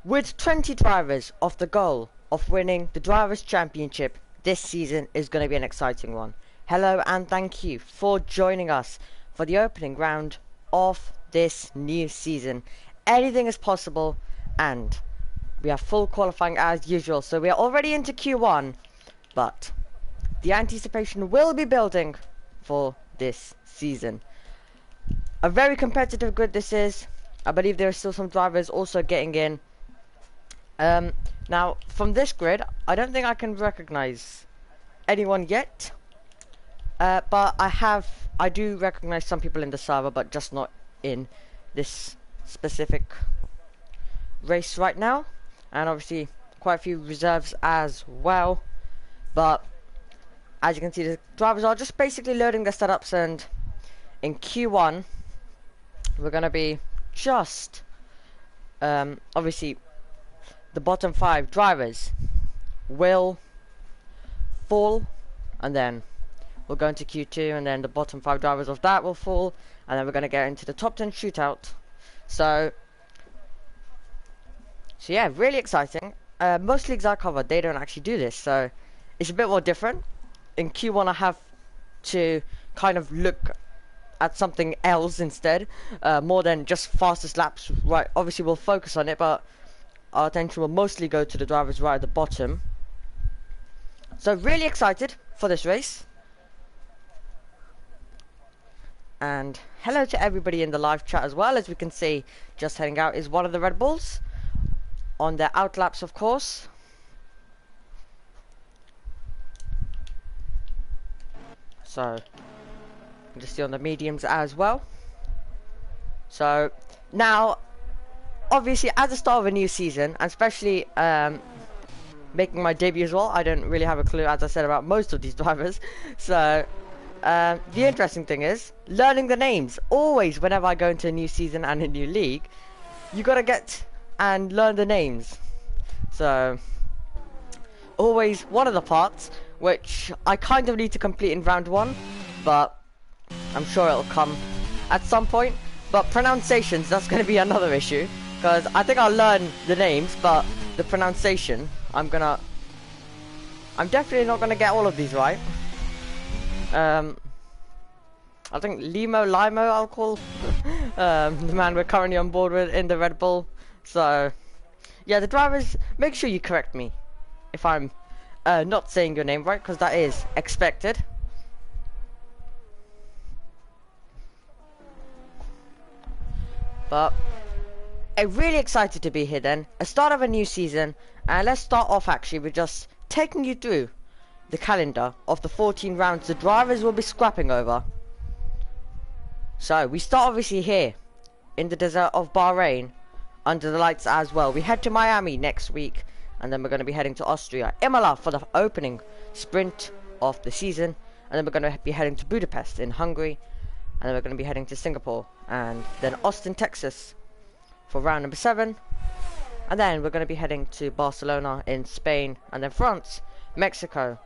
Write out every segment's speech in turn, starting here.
With 20 drivers off the goal of winning the Drivers' Championship, this season is going to be an exciting one. Hello and thank you for joining us for the opening round of this new season. Anything is possible and we have full qualifying as usual. So we are already into Q1, but the anticipation will be building for this season. A very competitive grid this is. I believe there are still some drivers also getting in. Now, from this grid, I don't think I can recognize anyone yet. But I do recognize some people in the server, but just not in this specific race right now. And obviously, quite a few reserves as well. But, as you can see, the drivers are just basically loading their setups, and in Q1, we're going to be just, obviously, the bottom 5 drivers will fall, and then we'll go into Q2, and then the bottom 5 drivers of that will fall, and then we're going to get into the top 10 shootout. So yeah, really exciting. Most leagues I cover, they don't actually do this, so it's a bit more different. In Q1 I have to kind of look at something else instead, more than just fastest laps. Right, obviously we'll focus on it, but our attention will mostly go to the drivers right at the bottom. So really excited for this race. And hello to everybody in the live chat as well. As we can see, just heading out is one of the Red Bulls on their out laps, of course. So you can just see on the mediums as well. So now, obviously, at the start of a new season, and especially making my debut as well, I don't really have a clue, as I said, about most of these drivers. So the interesting thing is learning the names. Always, whenever I go into a new season and a new league, you gotta get and learn the names. So always one of the parts which I kind of need to complete in round 1, but I'm sure it'll come at some point. But pronunciations, that's going to be another issue, because I think I'll learn the names, but the pronunciation, I'm definitely not gonna get all of these right. I think Limo I'll call the man we're currently on board with in the Red Bull. So yeah, the drivers, make sure you correct me if I'm not saying your name right, because that is expected. But I'm really excited to be here then, a start of a new season, and let's start off actually with just taking you through the calendar of the 14 rounds the drivers will be scrapping over. So we start obviously here in the desert of Bahrain, under the lights as well. We head to Miami next week, and then we're going to be heading to Austria, Imola for the opening sprint of the season, and then we're going to be heading to Budapest in Hungary, and then we're going to be heading to Singapore, and then Austin, Texas for round number 7, and then we're going to be heading to Barcelona in Spain, and then France, Mexico.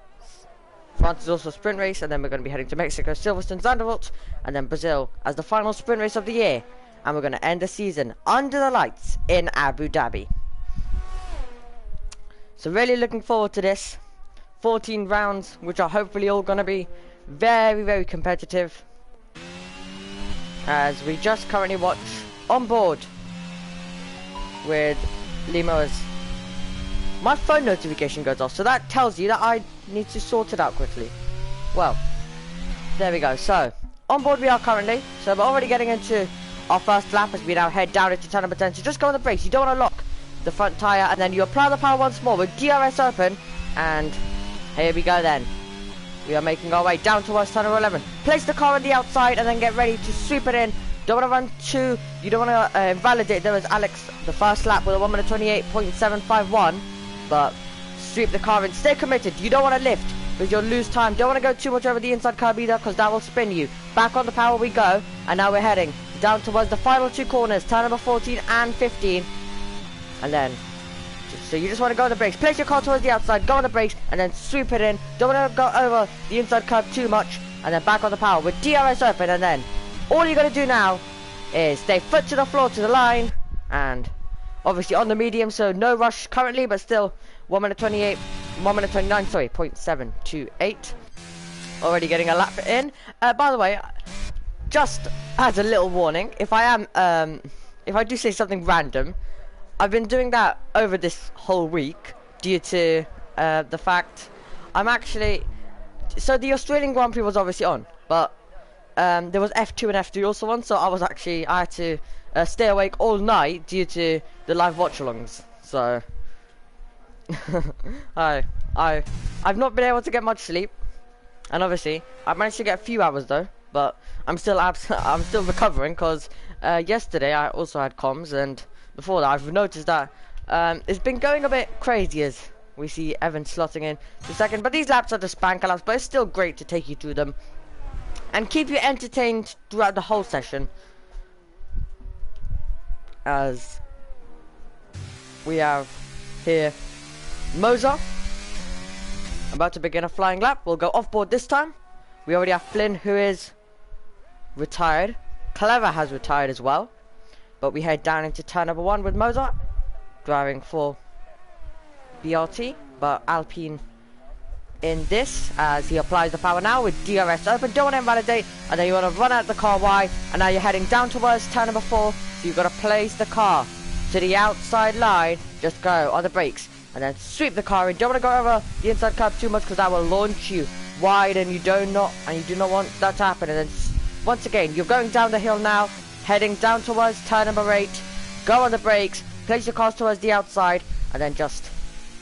France is also a sprint race, and then we're going to be heading to Mexico, Silverstone, Zandvoort, and then Brazil as the final sprint race of the year, and we're going to end the season under the lights in Abu Dhabi. So really looking forward to this 14 rounds, which are hopefully all going to be very, very competitive, as we just currently watch on board with Limo's. My phone notification goes off, so that tells you that I need to sort it out quickly. Well, there we go. So on board we are currently. So we're already getting into our first lap as we now head down into turn number 10. So just go on the brakes. You don't want to lock the front tyre, and then you apply the power once more with DRS open, and here we go then. We are making our way down towards turn number 11. Place the car on the outside and then get ready to sweep it in. Don't want to run too, you don't want to invalidate. There was Alex the first lap with a 1 minute 28.751, but sweep the car in. Stay committed. You don't want to lift because you'll lose time. Don't want to go too much over the inside curb either, because that will spin you. Back on the power we go, and now we're heading down towards the final 2 corners, turn number 14 and 15, and then so you just want to go on the brakes. Place your car towards the outside, go on the brakes, and then sweep it in. Don't want to go over the inside curb too much, and then back on the power with DRS open, and then all you're going to do now is stay foot to the floor to the line, and obviously on the medium, so no rush currently, but still 1 minute 28, 1 minute 29, sorry, 0.728. Already getting a lap in. By the way, just as a little warning, if I do say something random, I've been doing that over this whole week due to the fact I'm actually, so the Australian Grand Prix was obviously on, but there was F2 and F3 also on, so I had to stay awake all night due to the live watch-alongs. So I've not been able to get much sleep, and obviously I managed to get a few hours though, but I'm still recovering because yesterday I also had comms, and before that I've noticed that it's been going a bit crazy as we see Evan slotting in to second, but these laps are just banker laps, but it's still great to take you through them and keep you entertained throughout the whole session, as we have here Moser about to begin a flying lap. We'll go off board this time. We already have Flynn, who is retired. Clever has retired as well, but we head down into turn number 1 with Moser driving for BRT, but Alpine in this as he applies the power now with DRS open. Don't want to invalidate, and then you want to run out the car wide, and now you're heading down towards turn number 4, so you've got to place the car to the outside line. Just go on the brakes and then sweep the car in. Don't want to go over the inside curb too much because that will launch you wide, and you do not want that to happen. And then once again you're going down the hill now, heading down towards turn number 8. Go on the brakes, place your cars towards the outside, and then just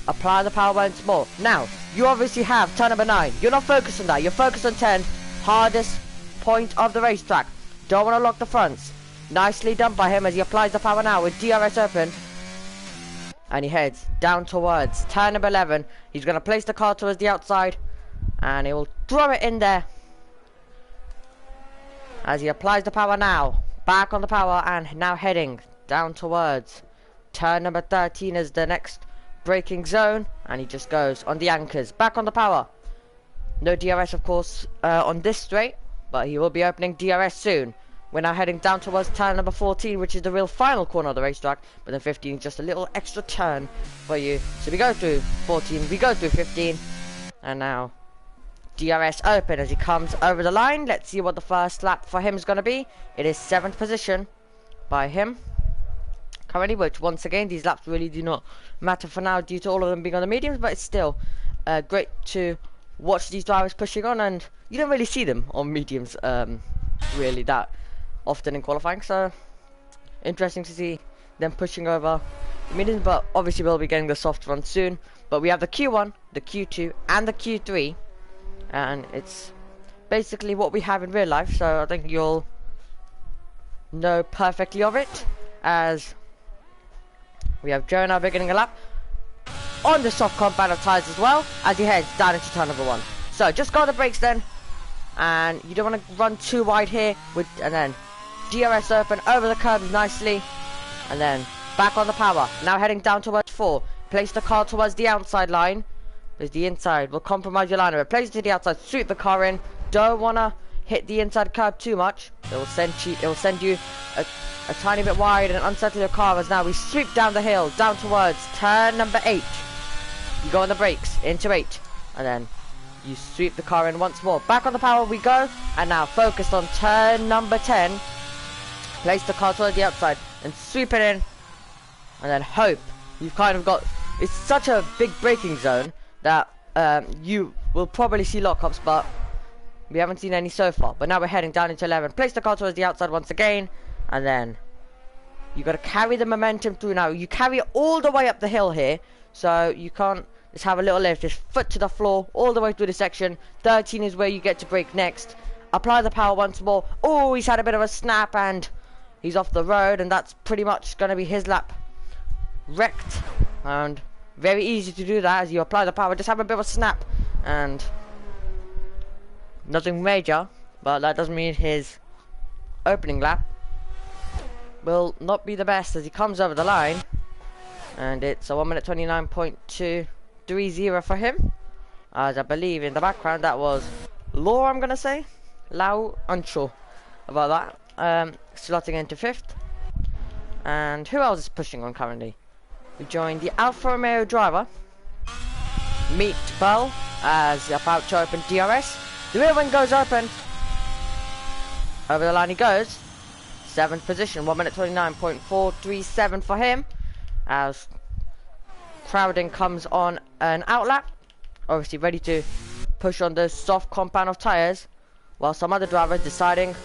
apply the power once more. Now, you obviously have turn number 9. You're not focused on that. You're focused on 10. Hardest point of the racetrack. Don't want to lock the fronts. Nicely done by him as he applies the power now with DRS open. And he heads down towards turn number 11. He's going to place the car towards the outside, and he will throw it in there as he applies the power now. Back on the power, and now heading down towards turn number 13 as the next braking zone, and he just goes on the anchors. Back on the power. No DRS of course on this straight, but he will be opening DRS soon. We're now heading down towards turn number 14, which is the real final corner of the racetrack, but then 15 is just a little extra turn for you. So we go through 14, we go through 15, and now DRS open as he comes over the line. Let's see what the first lap for him is going to be. It is 7th position by him currently, which once again these laps really do not matter for now due to all of them being on the mediums, but it's still great to watch these drivers pushing on, and you don't really see them on mediums really that often in qualifying, so interesting to see them pushing over the mediums. But obviously we'll be getting the soft run soon. But we have the Q1, the Q2 and the Q3, and it's basically what we have in real life, so I think you'll know perfectly of it, as we have Joe now beginning a lap on the soft compound of tyres as well as he heads down into turn number 1. So just go on the brakes then, and you don't want to run too wide here and then DRS open over the curbs nicely, and then back on the power. Now heading down towards 4. Place the car towards the outside line, because the inside will compromise your liner. Place it to the outside, sweep the car in. Don't want to hit the inside curb too much. It will send you a tiny bit wide and unsettle your car, as now we sweep down the hill down towards turn number 8. You go on the brakes into 8, and then you sweep the car in once more. Back on the power we go, and now focused on turn number 10. Place the car towards the outside and sweep it in, and then hope you've kind of got, it's such a big braking zone that you will probably see lockups, but we haven't seen any so far. But now we're heading down into 11. Place the car towards the outside once again, and then you got to carry the momentum through. Now you carry it all the way up the hill here, so you can't just have a little lift, just foot to the floor all the way through the section. 13 is where you get to brake next. Apply the power once more. Oh, he's had a bit of a snap and he's off the road, and that's pretty much going to be his lap wrecked. And very easy to do that as you apply the power. Just have a bit of a snap and nothing major, but that doesn't mean his opening lap will not be the best as he comes over the line, and it's a 1 minute 29.230 for him, as I believe in the background that was Law, I'm gonna say Lau, unsure about that. Slotting into 5th, And who else is pushing on currently? We join the Alfa Romeo driver. Meet Bell as about to open DRS. The rear wing goes open. Over the line he goes. 7th position, 1 minute 29.437 for him. As crowding comes on an outlap. Obviously ready to push on the soft compound of tyres. While some other drivers deciding,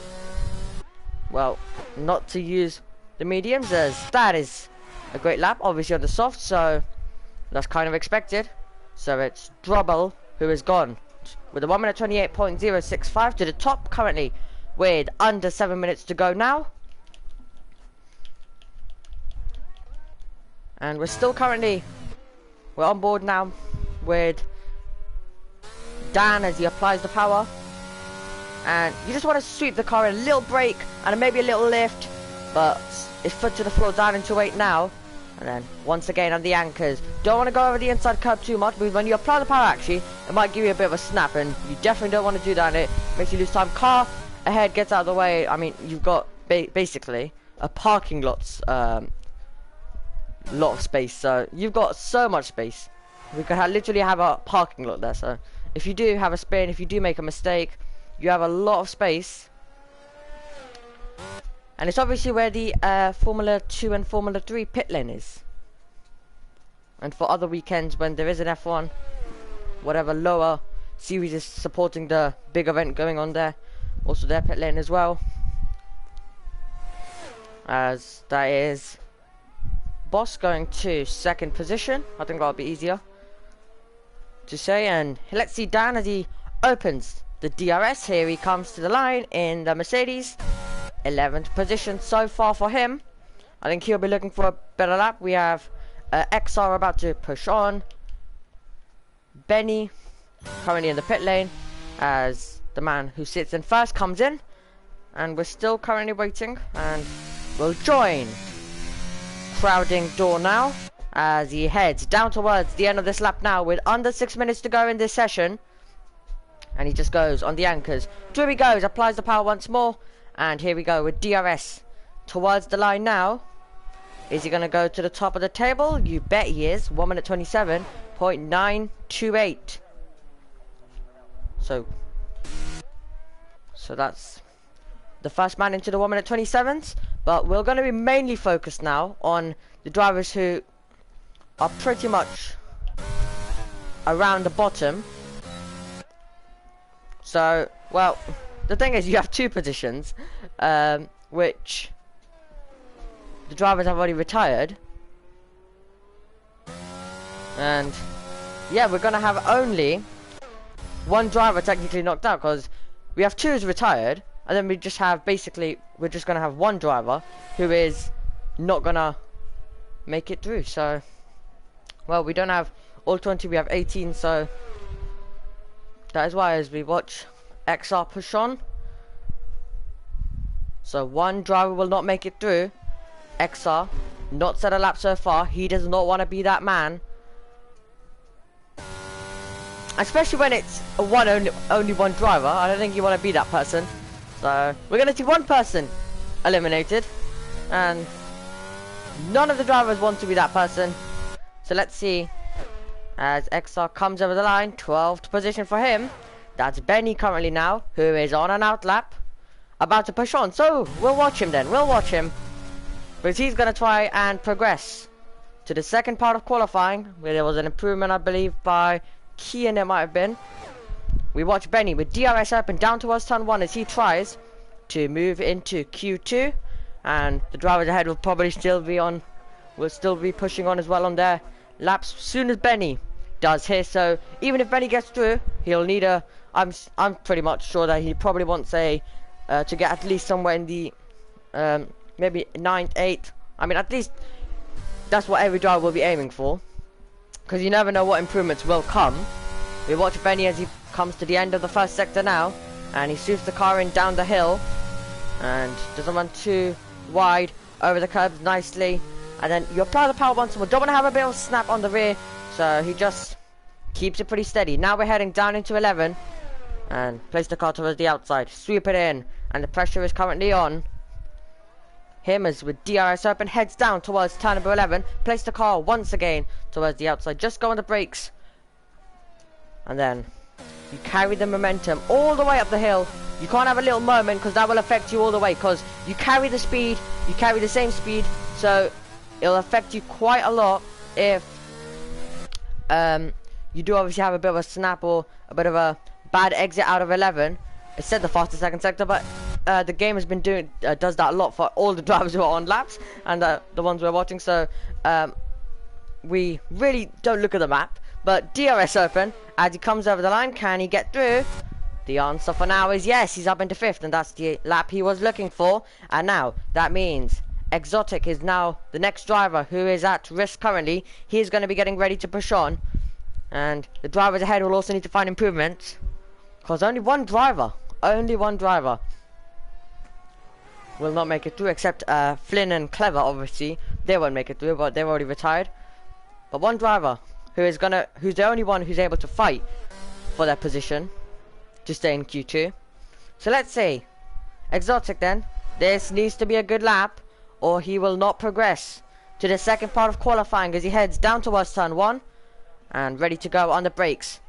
well, not to use the mediums, as that is a great lap, obviously on the soft, so that's kind of expected. So it's Drubble who is gone with a 1 minute 28.065 to the top currently with under 7 minutes to go now. And we're on board now with Dan as he applies the power. And you just want to sweep the car in, a little brake and maybe a little lift, but it's foot to the floor down into 8 now. And then once again on the anchors, don't want to go over the inside curb too much, because when you apply the power actually it might give you a bit of a snap, and you definitely don't want to do that, and it makes you lose time. Car ahead gets out of the way. I mean, you've got basically a parking lot of space, so you've got so much space. We could literally have a parking lot there, so if you do have a spin, if you do make a mistake, you have a lot of space. And it's obviously where the Formula 2 and Formula 3 pit lane is. And for other weekends when there is an F1, whatever lower series is supporting the big event going on there, also their pit lane as well. As that is Boss going to 2nd position. I think that'll be easier to say. And let's see Dan as he opens the DRS. Here he comes to the line in the Mercedes. 11th position so far for him. I think he'll be looking for a better lap. We have XR about to push on. Benny currently in the pit lane as the man who sits in first comes in. And we're still currently waiting, and we'll join crowding door now as he heads down towards the end of this lap now with under 6 minutes to go in this session. And he just goes on the anchors. Through he goes, applies the power once more. And here we go with DRS towards the line now. Is he going to go to the top of the table? You bet he is. 1 minute 27.928. So that's the first man into the 1 minute 27s. But we're going to be mainly focused now on the drivers who are pretty much around the bottom. So, well, the thing is, you have 2 positions, which the drivers have already retired. And, yeah, we're going to have only 1 driver technically knocked out, because we have 2 who's retired, and then we just have, basically, we're just going to have 1 driver who is not going to make it through. So, well, we don't have all 20, we have 18, so that is why as we watch XR push on. So 1 driver will not make it through. XR, not set a lap so far. He does not want to be that man. Especially when it's only 1 driver. I don't think you want to be that person. So we're going to see 1 person eliminated. And none of the drivers want to be that person. So let's see. As XR comes over the line, 12th position for him. That's Benny currently now, who is on an out lap, about to push on. So we'll watch him then. We'll watch him, because he's going to try and progress to the second part of qualifying, where there was an improvement, I believe, by Kian. It might have been. We watch Benny with DRS open down towards turn 1 as he tries to move into Q2, and the drivers ahead will probably still be pushing on as well on their laps soon as Benny does here. So even if Benny gets through, he'll need a I'm pretty much sure that he probably wants a to get at least somewhere in the maybe 9th, 8th. I mean, at least that's what every driver will be aiming for, because you never know what improvements will come. We watch Benny as he comes to the end of the first sector now, and he sweeps the car in down the hill and doesn't run too wide over the curbs nicely. And then you apply the power once more. Don't want to have a bit of a snap on the rear, so he just keeps it pretty steady. Now we're heading down into 11 and place the car towards the outside. Sweep it in, and the pressure is currently on. him as with DRS open, heads down towards turn number 11, place the car once again towards the outside, just go on the brakes, and then you carry the momentum all the way up the hill. You can't have a little moment because that will affect you all the way, because you carry the speed, you carry the same speed, so it'll affect you quite a lot if you do obviously have a bit of a snap or a bit of a bad exit out of 11. It said the fastest second sector, but the game has been doing does that a lot for all the drivers who are on laps and the ones we're watching, so we really don't look at the map. But DRS open, as he comes over the line, can he get through? The answer for now is yes, he's up into 5th, and that's the lap he was looking for. And now that means Exotic is now the next driver who is at risk currently. He's going to be getting ready to push on, and the drivers ahead will also need to find improvements, because only one driver will not make it through, except Flynn and Clever. Obviously they won't make it through, but they've already retired. But one driver who's the only one who's able to fight for their position to stay in Q2. So let's see, Exotic then, this needs to be a good lap or he will not progress to the second part of qualifying, as he heads down towards turn 1 and ready to go on the brakes.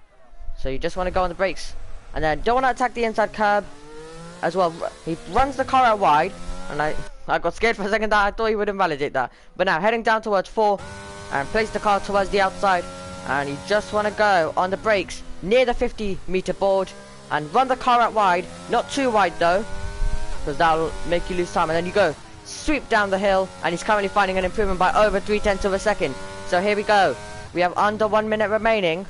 So you just want to go on the brakes and then don't want to attack the inside curb as well. He runs the car out wide, and I got scared for a second that I thought he would invalidate that. But now heading down towards 4 and place the car towards the outside, and you just want to go on the brakes near the 50-meter board and run the car out wide, not too wide though, because that'll make you lose time. And then you go sweep down the hill, and he's currently finding an improvement by over 0.3 of a second. So here we go, we have under 1 minute remaining,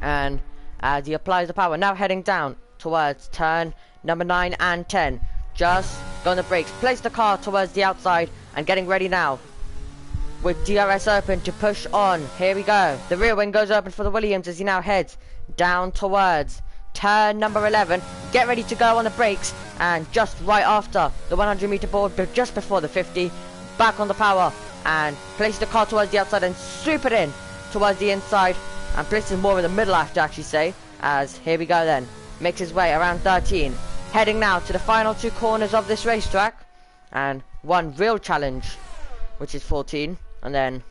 and as he applies the power, now heading down towards turn number 9 and 10, just go on the brakes, place the car towards the outside, and getting ready now with DRS open to push on. Here we go, the rear wing goes open for the Williams as he now heads down towards turn number 11, get ready to go on the brakes, and just right after the 100-meter board, but just before the 50, back on the power and place the car towards the outside and sweep it in towards the inside, and place it more in the middle, I have to actually say, as here we go then, makes his way around 13, heading now to the final 2 corners of this racetrack, and one real challenge, which is 14, and then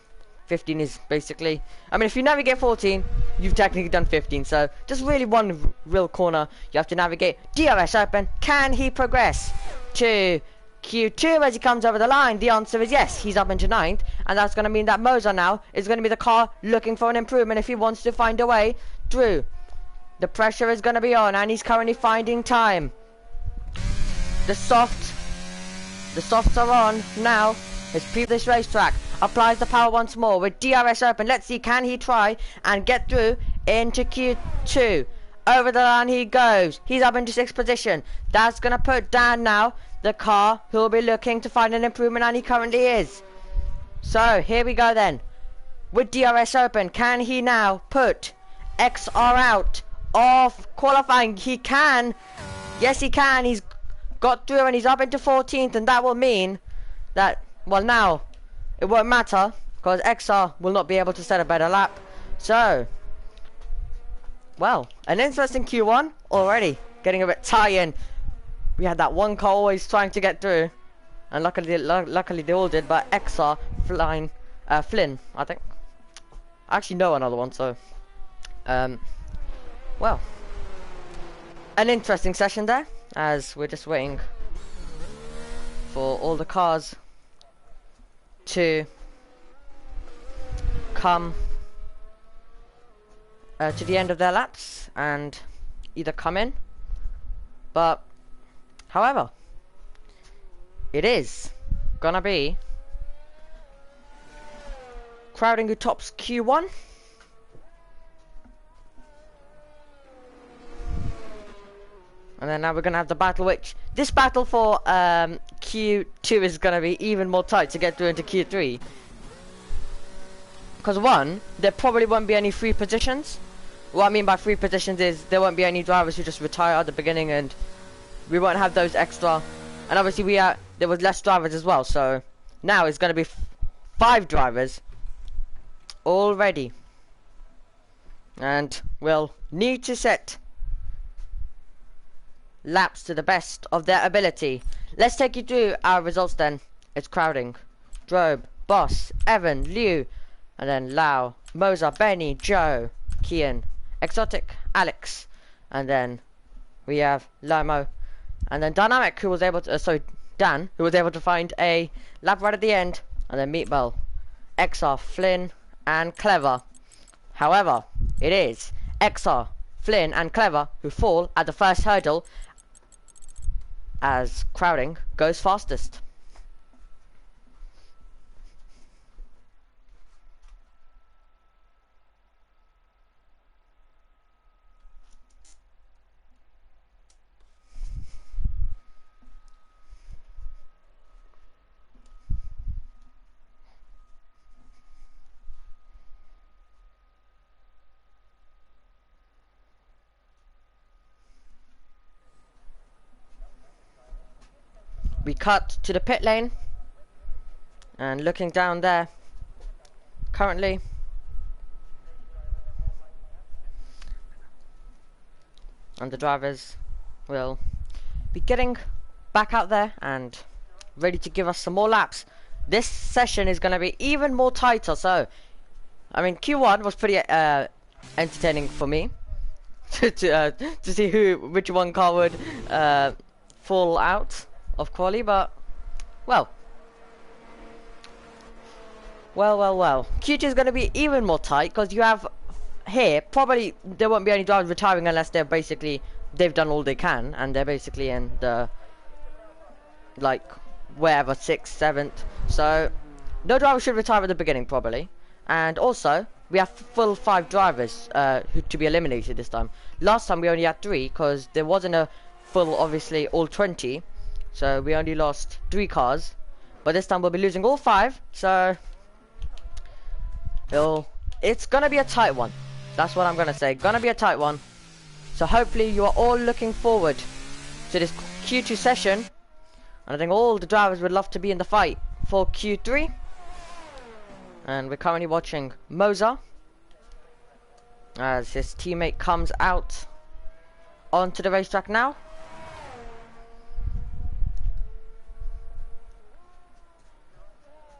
15 is basically, I mean, if you navigate 14, you've technically done 15, so just really one real corner you have to navigate. DRS open, can he progress to Q2 as he comes over the line? The answer is yes, he's up into 9th, and that's going to mean that Moser now is going to be the car looking for an improvement if he wants to find a way through. The pressure is going to be on, and he's currently finding time. The softs are on now. His previous racetrack applies the power once more with DRS open. Let's see, can he try and get through into Q2? Over the line he goes. He's up into 6th position. That's going to put down now the car who will be looking to find an improvement, and he currently is. So here we go then. With DRS open, can he now put XR out of qualifying? He can. Yes, he can. He's got through and he's up into 14th, and that will mean that, well, now it won't matter because XR will not be able to set a better lap. So, well, an interesting Q1 already, getting a bit tiring. We had that one car always trying to get through, and luckily they all did. But XR, Flynn, I think. I actually know another one, so well, an interesting session there, as we're just waiting for all the cars to come to the end of their laps and either come in. But however, it is gonna be crowding who tops Q1. And then now we're gonna have the battle, which this battle for Q2 is gonna be even more tight to get through into Q3. Because one, there probably won't be any free positions. What I mean by free positions is there won't be any drivers who just retire at the beginning, and we won't have those extra. And obviously there was less drivers as well, so now it's gonna be 5 drivers already, and we'll need to set laps to the best of their ability. let's take you through our results then. It's crowding. Drobe, Boss, Evan, Liu, and then Lau, Moza, Benny, Joe, Kian, Exotic, Alex, and then we have Limo, and then Dynamic, who was able to, Dan, who was able to find a lap right at the end, and then Meatball, XR, Flynn, and Clever. However, it is XR, Flynn, and Clever who fall at the first hurdle, as crowding goes fastest. We cut to the pit lane, and looking down there, currently, and the drivers will be getting back out there and ready to give us some more laps. This session is going to be even more tighter, so, I mean, Q1 was pretty entertaining for me, to see which one car would fall out of quali, but well. Q2 is going to be even more tight, because you have here, probably there won't be any drivers retiring unless they've done all they can, and they're basically in the, like, wherever, 6th, 7th, so no driver should retire at the beginning probably. And also we have full 5 drivers to be eliminated this time. Last time we only had 3, because there wasn't a full, obviously, all 20. So we only lost 3 cars, but this time we'll be losing all 5. So it's gonna be a tight one. That's what I'm gonna say. Gonna be a tight one. So hopefully you are all looking forward to this Q2 session. And I think all the drivers would love to be in the fight for Q3. And we're currently watching Moza as his teammate comes out onto the racetrack now.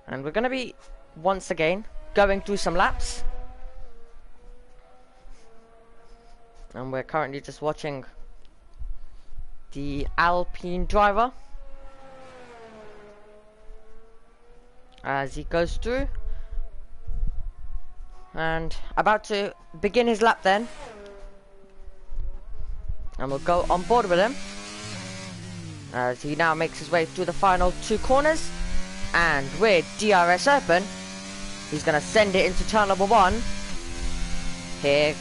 And we're going to be, once again, going through some laps. And we're currently just watching the Alpine driver as he goes through. And about to begin his lap then. And we'll go on board with him as he now makes his way through the final 2 corners. And with DRS open, he's going to send it into turn number 1. Here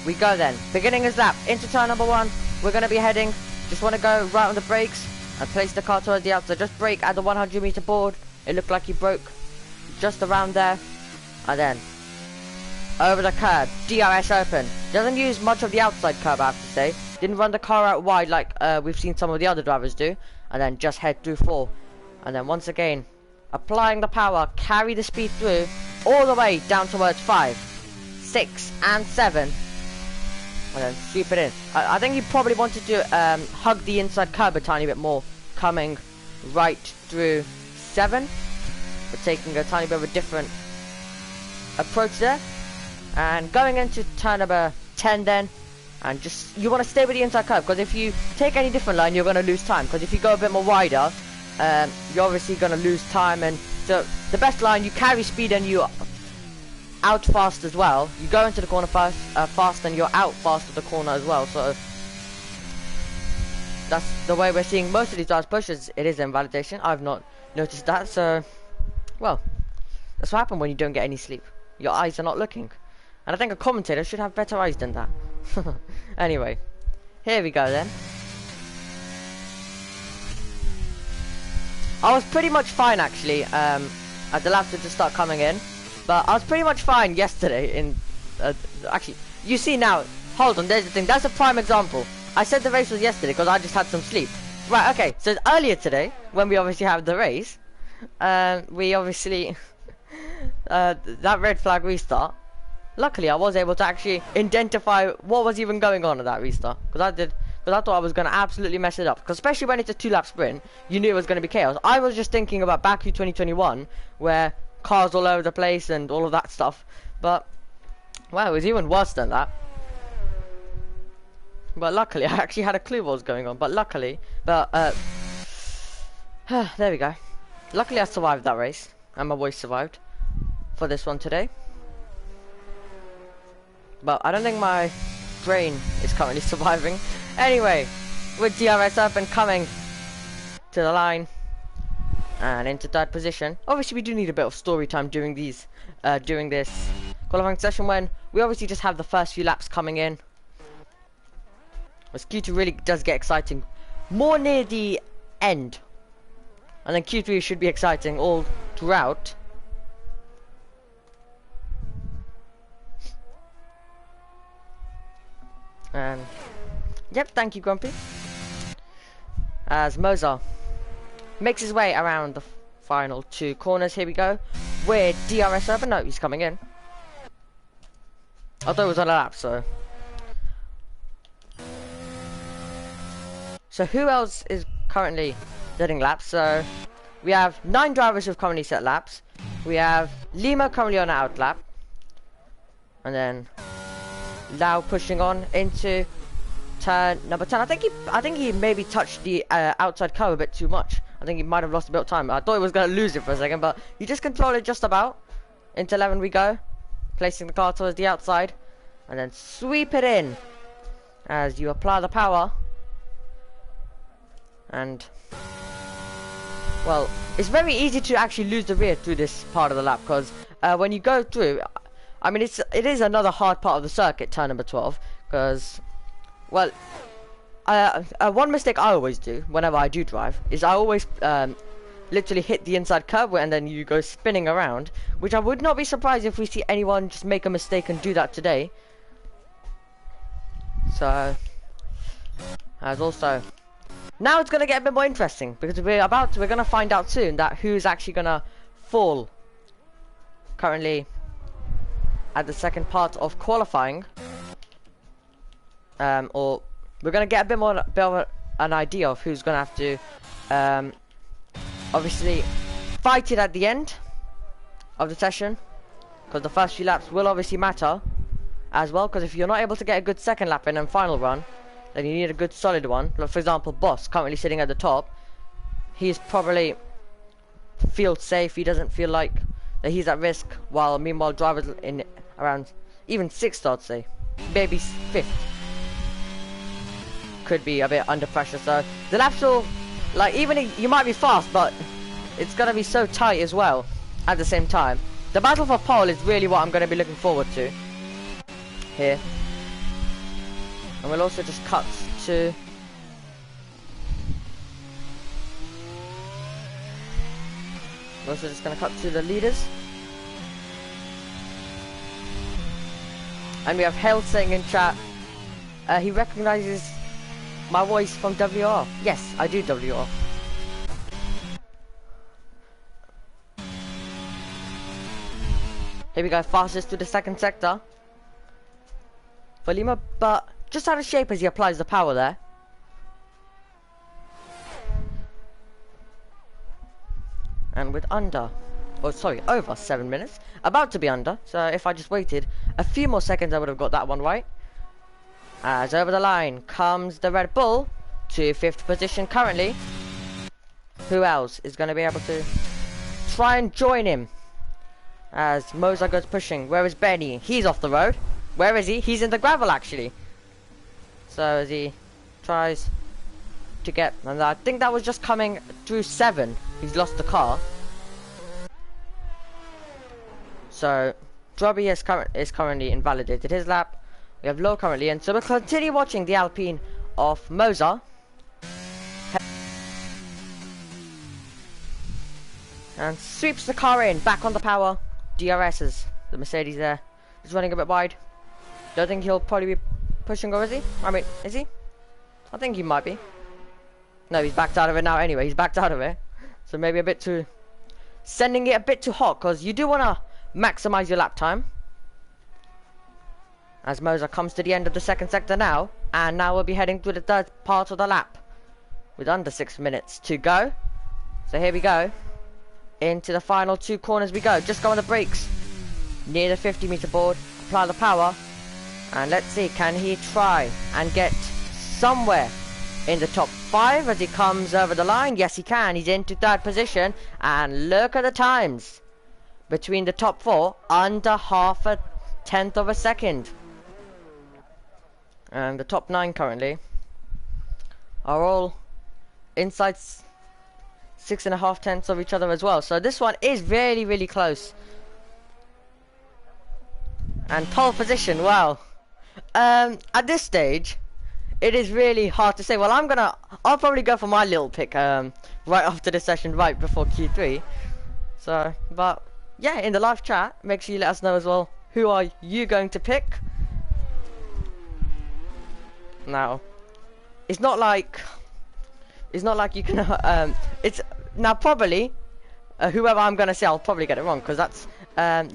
we go then. Beginning his lap into turn number 1. We're going to be heading. Just want to go right on the brakes and place the car towards the outside. Just brake at the 100-meter board. It looked like he broke just around there. And then over the curb, DRS open. Doesn't use much of the outside curb, I have to say. Didn't run the car out wide like we've seen some of the other drivers do. And then just head through 4. And then once again, applying the power, carry the speed through, all the way down towards 5, 6, and 7. And then sweep it in. I think he probably wanted to hug the inside curb a tiny bit more, coming right through 7. We're taking a tiny bit of a different approach there. And going into turn number 10 then. And just, you want to stay with the inside curve, because if you take any different line, you're going to lose time. Because if you go a bit more wider, you're obviously going to lose time. And so the best line, you carry speed and you out fast as well. You go into the corner fast and you're out fast at the corner as well. So that's the way we're seeing most of these drivers pushes. It is invalidation. I've not noticed that. So, well, that's what happens when you don't get any sleep. Your eyes are not looking. And I think a commentator should have better eyes than that. Anyway, here we go then. I was pretty much fine actually at the laps to start coming in, but I was pretty much fine yesterday in actually, you see now, hold on, there's the thing, that's a prime example. I said the race was yesterday because I just had some sleep. Right, okay, so earlier today, when we obviously had the race, we obviously that red flag restart, luckily I was able to actually identify what was even going on at that restart, because I did because I thought I was going to absolutely mess it up. Because especially when it's a 2-lap sprint, you knew it was going to be chaos. I was just thinking about Baku 2021, where cars all over the place and all of that stuff. But, well, it was even worse than that. But luckily, I actually had a clue what was going on. But luckily, there we go. Luckily, I survived that race, and my voice survived for this one today. But I don't think my brain is currently surviving. Anyway, with DRS up and coming to the line and into 3rd position. Obviously, we do need a bit of story time during this qualifying session, when we obviously just have the first few laps coming in. As Q2 really does get exciting more near the end, and then Q3 should be exciting all throughout. And yep, thank you, Grumpy. As Moza makes his way around the final 2 corners. Here we go with DRS over. No, he's coming in. I thought it was on a lap, so who else is currently setting laps? So we have 9 drivers who've currently set laps. We have Lima currently on an out lap, and then Lau pushing on into turn number 10. I think he maybe touched the outside curve a bit too much. I think he might have lost a bit of time. I thought he was going to lose it for a second, but he just controlled it just about. Into 11 we go, placing the car towards the outside, and then sweep it in as you apply the power. And well, it's very easy to actually lose the rear through this part of the lap, because when you go through, I mean, it is another hard part of the circuit, turn number 12, because, well, one mistake I always do whenever I do drive is I always literally hit the inside curb, and then you go spinning around, which I would not be surprised if we see anyone just make a mistake and do that today. So, as also, now it's gonna get a bit more interesting, because we're gonna find out soon that who's actually gonna fall currently at the second part of qualifying, or we're gonna get a bit of an idea of who's gonna have to obviously fight it at the end of the session, because the first few laps will obviously matter as well, because if you're not able to get a good second lap in and final run, then you need a good solid one. Like, for example, Boss currently sitting at the top, he's probably feels safe. He doesn't feel like that he's at risk, while meanwhile drivers in around even 6th, I'd say, maybe 5th, could be a bit under pressure. So the laps will, like, even you might be fast, but it's gonna be so tight as well at the same time. The battle for pole is really what I'm gonna be looking forward to here. And we'll also just cut to we're also just gonna cut to the leaders. And we have Hale saying in chat, he recognizes my voice from WR. Yes, I do WR. Here we go, fastest to the second sector for Lima, but just out of shape as he applies the power there. And with over 7 minutes, about to be under, so if I just waited a few more seconds I would have got that one right. As over the line comes the Red Bull to 5th position currently. Who else is going to be able to try and join him as Moza goes pushing? Where is Benny? He's off the road. Where is he? He's in the gravel actually. So as he tries to get, and I think that was just coming through 7. He's lost the car. So Drobby is currently invalidated his lap. We have Low currently in, so we'll continue watching the Alpine of Moza. And sweeps the car in, back on the power. DRS's, the Mercedes there, is running a bit wide. Don't think he'll probably be pushing, or is he? I mean, is he? I think he might be. No, he's backed out of it now anyway, he's backed out of it. So maybe a bit too, sending it a bit too hot, because you do want to maximize your lap time. As Moza comes to the end of the second sector now, And now we'll be heading to the third part of the lap with under 6 minutes to go. So here we go. Into the final 2 corners we go. Just go on the brakes. Near the 50-meter board. Apply the power. And let's see, can he try and get somewhere in the top 5 as he comes over the line? Yes, he can. He's into 3rd position. And look at the times. Between the top 4, under half a tenth of a second. And the top 9 currently are all inside 6.5 tenths of each other as well. So this one is really, really close. And pole position, wow. At this stage, it is really hard to say. Well, I'll probably go for my little pick right after this session, right before Q3. So, but yeah, in the live chat, make sure you let us know as well. Who are you going to pick? Now, it's not like you can. It's now probably whoever I'm gonna say, I'll probably get it wrong because that's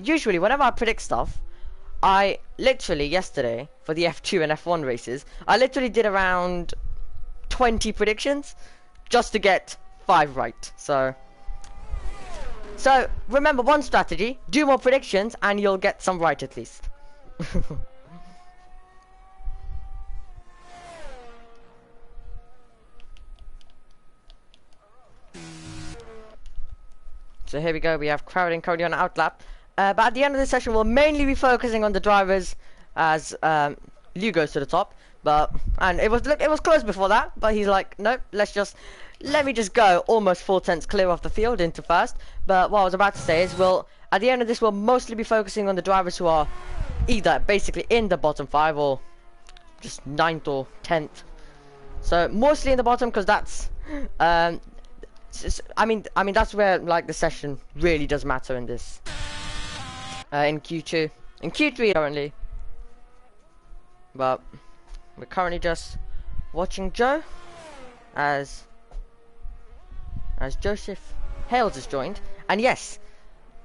usually whenever I predict stuff. I literally yesterday for the F2 and F1 races, I literally did around 20 predictions just to get 5 right. So remember one strategy: do more predictions and you'll get some right at least. So here we go, we have crowding currently on outlap. But at the end of this session, we'll mainly be focusing on the drivers as Liu goes to the top. And it was close before that, but he's like, nope, let me just go almost 4 tenths clear off the field into 1st. But what I was about to say is, at the end of this, we'll mostly be focusing on the drivers who are either basically in the bottom 5 or just 9th or 10th. So mostly in the bottom because that's I mean that's where like the session really does matter in this in Q2, in Q3 currently. But we're currently just watching Joe as Joseph Hales has joined. And yes,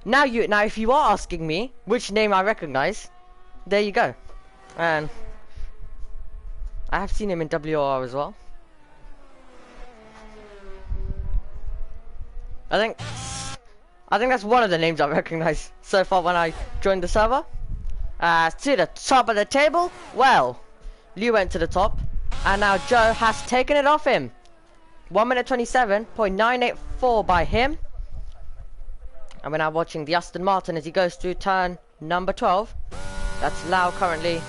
now if you are asking me which name I recognize, there you go. And I have seen him in WR as well. I think that's one of the names I recognize so far when I joined the server. To the top of the table, well, Liu went to the top, and now Joe has taken it off him. 1 minute 27.984 by him. And we're now watching the Aston Martin as he goes through turn number 12. That's Lau currently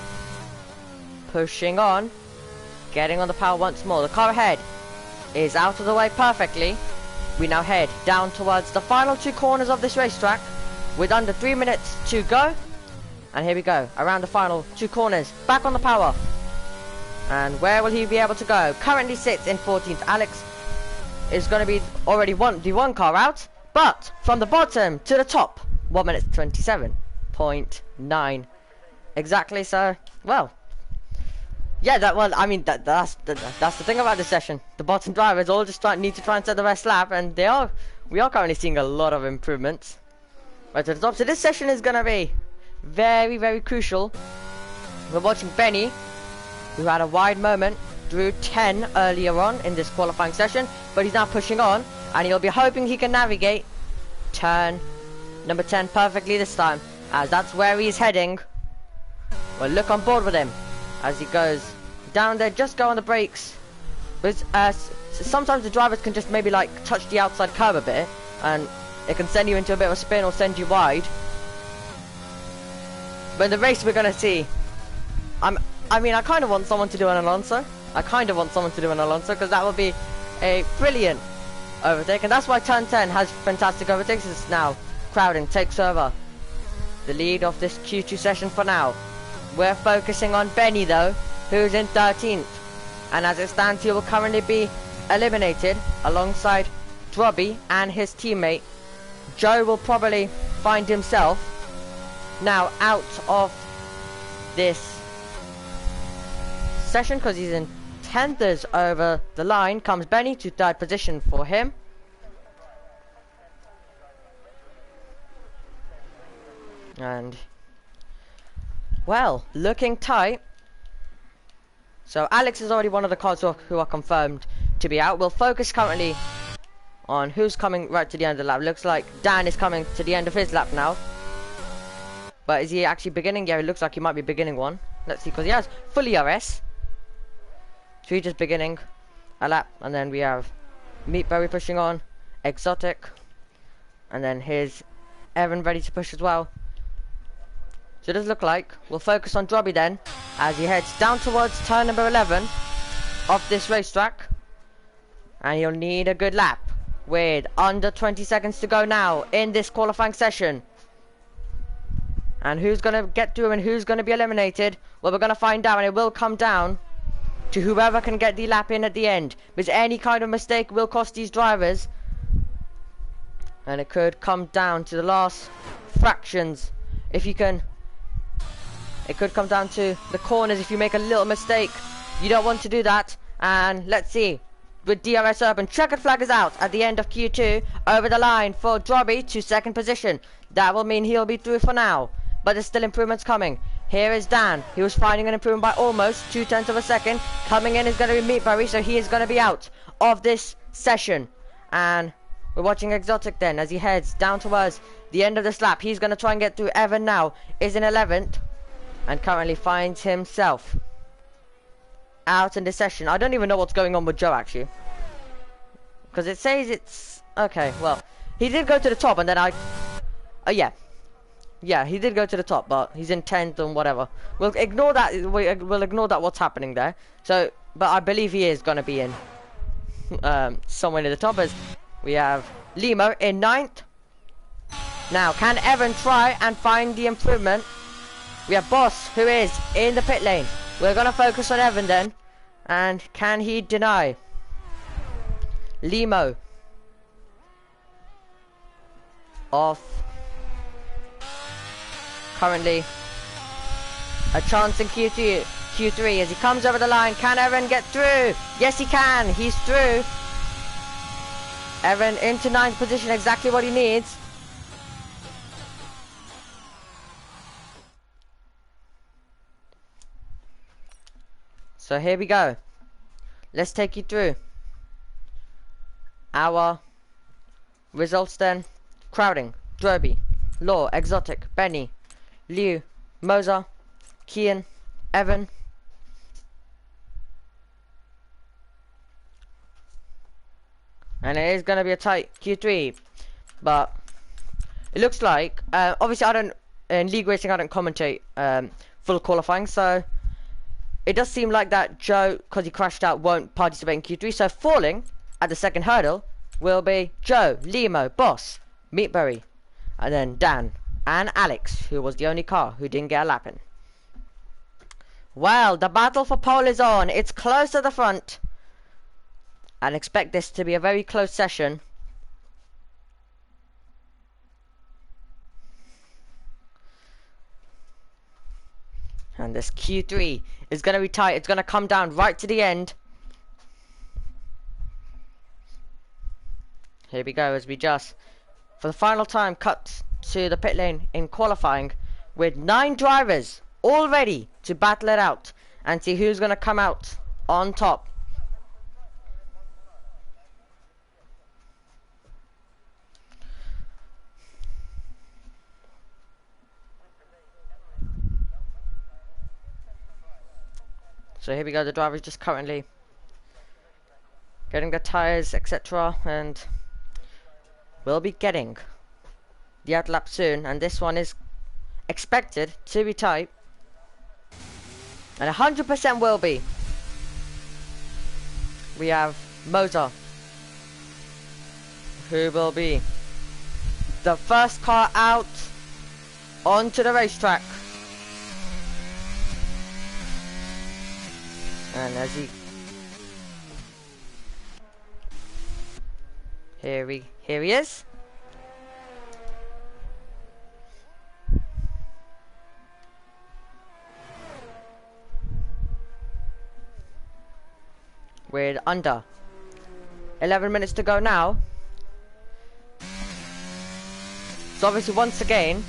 pushing on, getting on the power once more. The car ahead is out of the way perfectly. We now head down towards the final 2 corners of this racetrack with under 3 minutes to go. And here we go, around the final 2 corners, back on the power. And where will he be able to go? Currently sits in 14th. Alex is going to be already the 1 car out. But from the bottom to the top, 1 minute 27.9 exactly. So, well, yeah, that's the thing about this session. The bottom drivers all just need to try and set the best lap, and we are currently seeing a lot of improvements right to the top. So this session is going to be very, very crucial. We're watching Benny, who had a wide moment, drew 10 earlier on in this qualifying session, but he's now pushing on, and he'll be hoping he can navigate turn number 10 perfectly this time, as that's where he's heading. Well, look on board with him as he goes down there. Just go on the brakes. But sometimes the drivers can just maybe like touch the outside curb a bit, and it can send you into a bit of a spin or send you wide. But in the race we're gonna see, I kind of want someone to do an Alonso. Because that would be a brilliant overtake, and that's why turn 10 has fantastic overtakes. It's now crowding takes over the lead of this Q2 session for now. We're focusing on Benny though, who's in 13th, and as it stands he will currently be eliminated alongside Drobby and his teammate. Joe will probably find himself now out of this session because he's in 10th. As over the line comes Benny to 3rd position for him. And well, looking tight So Alex is already one of the cars who are confirmed to be out. We'll focus currently on who's coming right to the end of the lap. Looks like Dan is coming to the end of his lap now. But is he actually beginning? Yeah, it looks like he might be beginning one. Let's see, because he has full ERS. So he's just beginning a lap. And then we have Meatberry pushing on, Exotic. And then here's Evan ready to push as well. So it does look like we'll focus on Drobby then, as he heads down towards turn number 11 of this racetrack. And he'll need a good lap with under 20 seconds to go now in this qualifying session. And who's going to get through and who's going to be eliminated? Well, we're going to find out, and it will come down to whoever can get the lap in at the end. Because any kind of mistake will cost these drivers. And it could come down to the last fractions. If you can... It could come down to the corners if you make a little mistake. You don't want to do that. And let's see. With DRS Urban, checkered flag is out at the end of Q2. Over the line for Drobby to second position. That will mean he'll be through for now. But there's still improvements coming. Here is Dan. He was finding an improvement by almost 0.2 of a second. Coming in is going to be Meatberry, so he is going to be out of this session. And we're watching Exotic then as he heads down towards the end of this lap. He's going to try and get through. Evan now is in 11th and currently finds himself out in this session. I don't even know what's going on with Joe actually, because it says it's okay. Well, he did go to the top, and then yeah, he did go to the top, but he's in 10th and whatever. We'll ignore that. We'll ignore that. What's happening there? So, but I believe he is gonna be in somewhere near the top. As we have Limo in 9th. Now, can Evan try and find the improvement? We have Boss, who is in the pit lane. We're gonna focus on Evan then, and can he deny? Limo off. Currently a chance in Q3 as he comes over the line. Can Evan get through? Yes, he can. He's through. Evan into 9th position, exactly what he needs. So here we go. Let's take you through our results then. Crowding, Drobby, Law, Exotic, Benny, Liu, Moser, Kian, Evan, and it is going to be a tight Q3, but it looks like obviously I don't, in league racing I don't commentate full qualifying, so it does seem like that Joe, because he crashed out, won't participate in Q3. So falling at the second hurdle will be Joe, Limo, Boss, Meatberry, and then Dan and Alex, who was the only car who didn't get a lap in. Well, the battle for pole is on. It's close to the front. And expect this to be a very close session. And this Q3 is going to be tight. It's going to come down right to the end. Here we go as we just, for the final time, cut to the pit lane in qualifying with 9 drivers all ready to battle it out and see who's going to come out on top. So here we go, the driver's just currently getting the tyres, etc. And we'll be getting the out lap soon. And this one is expected to be tight. And 100% will be. We have Moser, who will be the first car out onto the racetrack. And as he here he is. With under 11 minutes to go now. So obviously once again,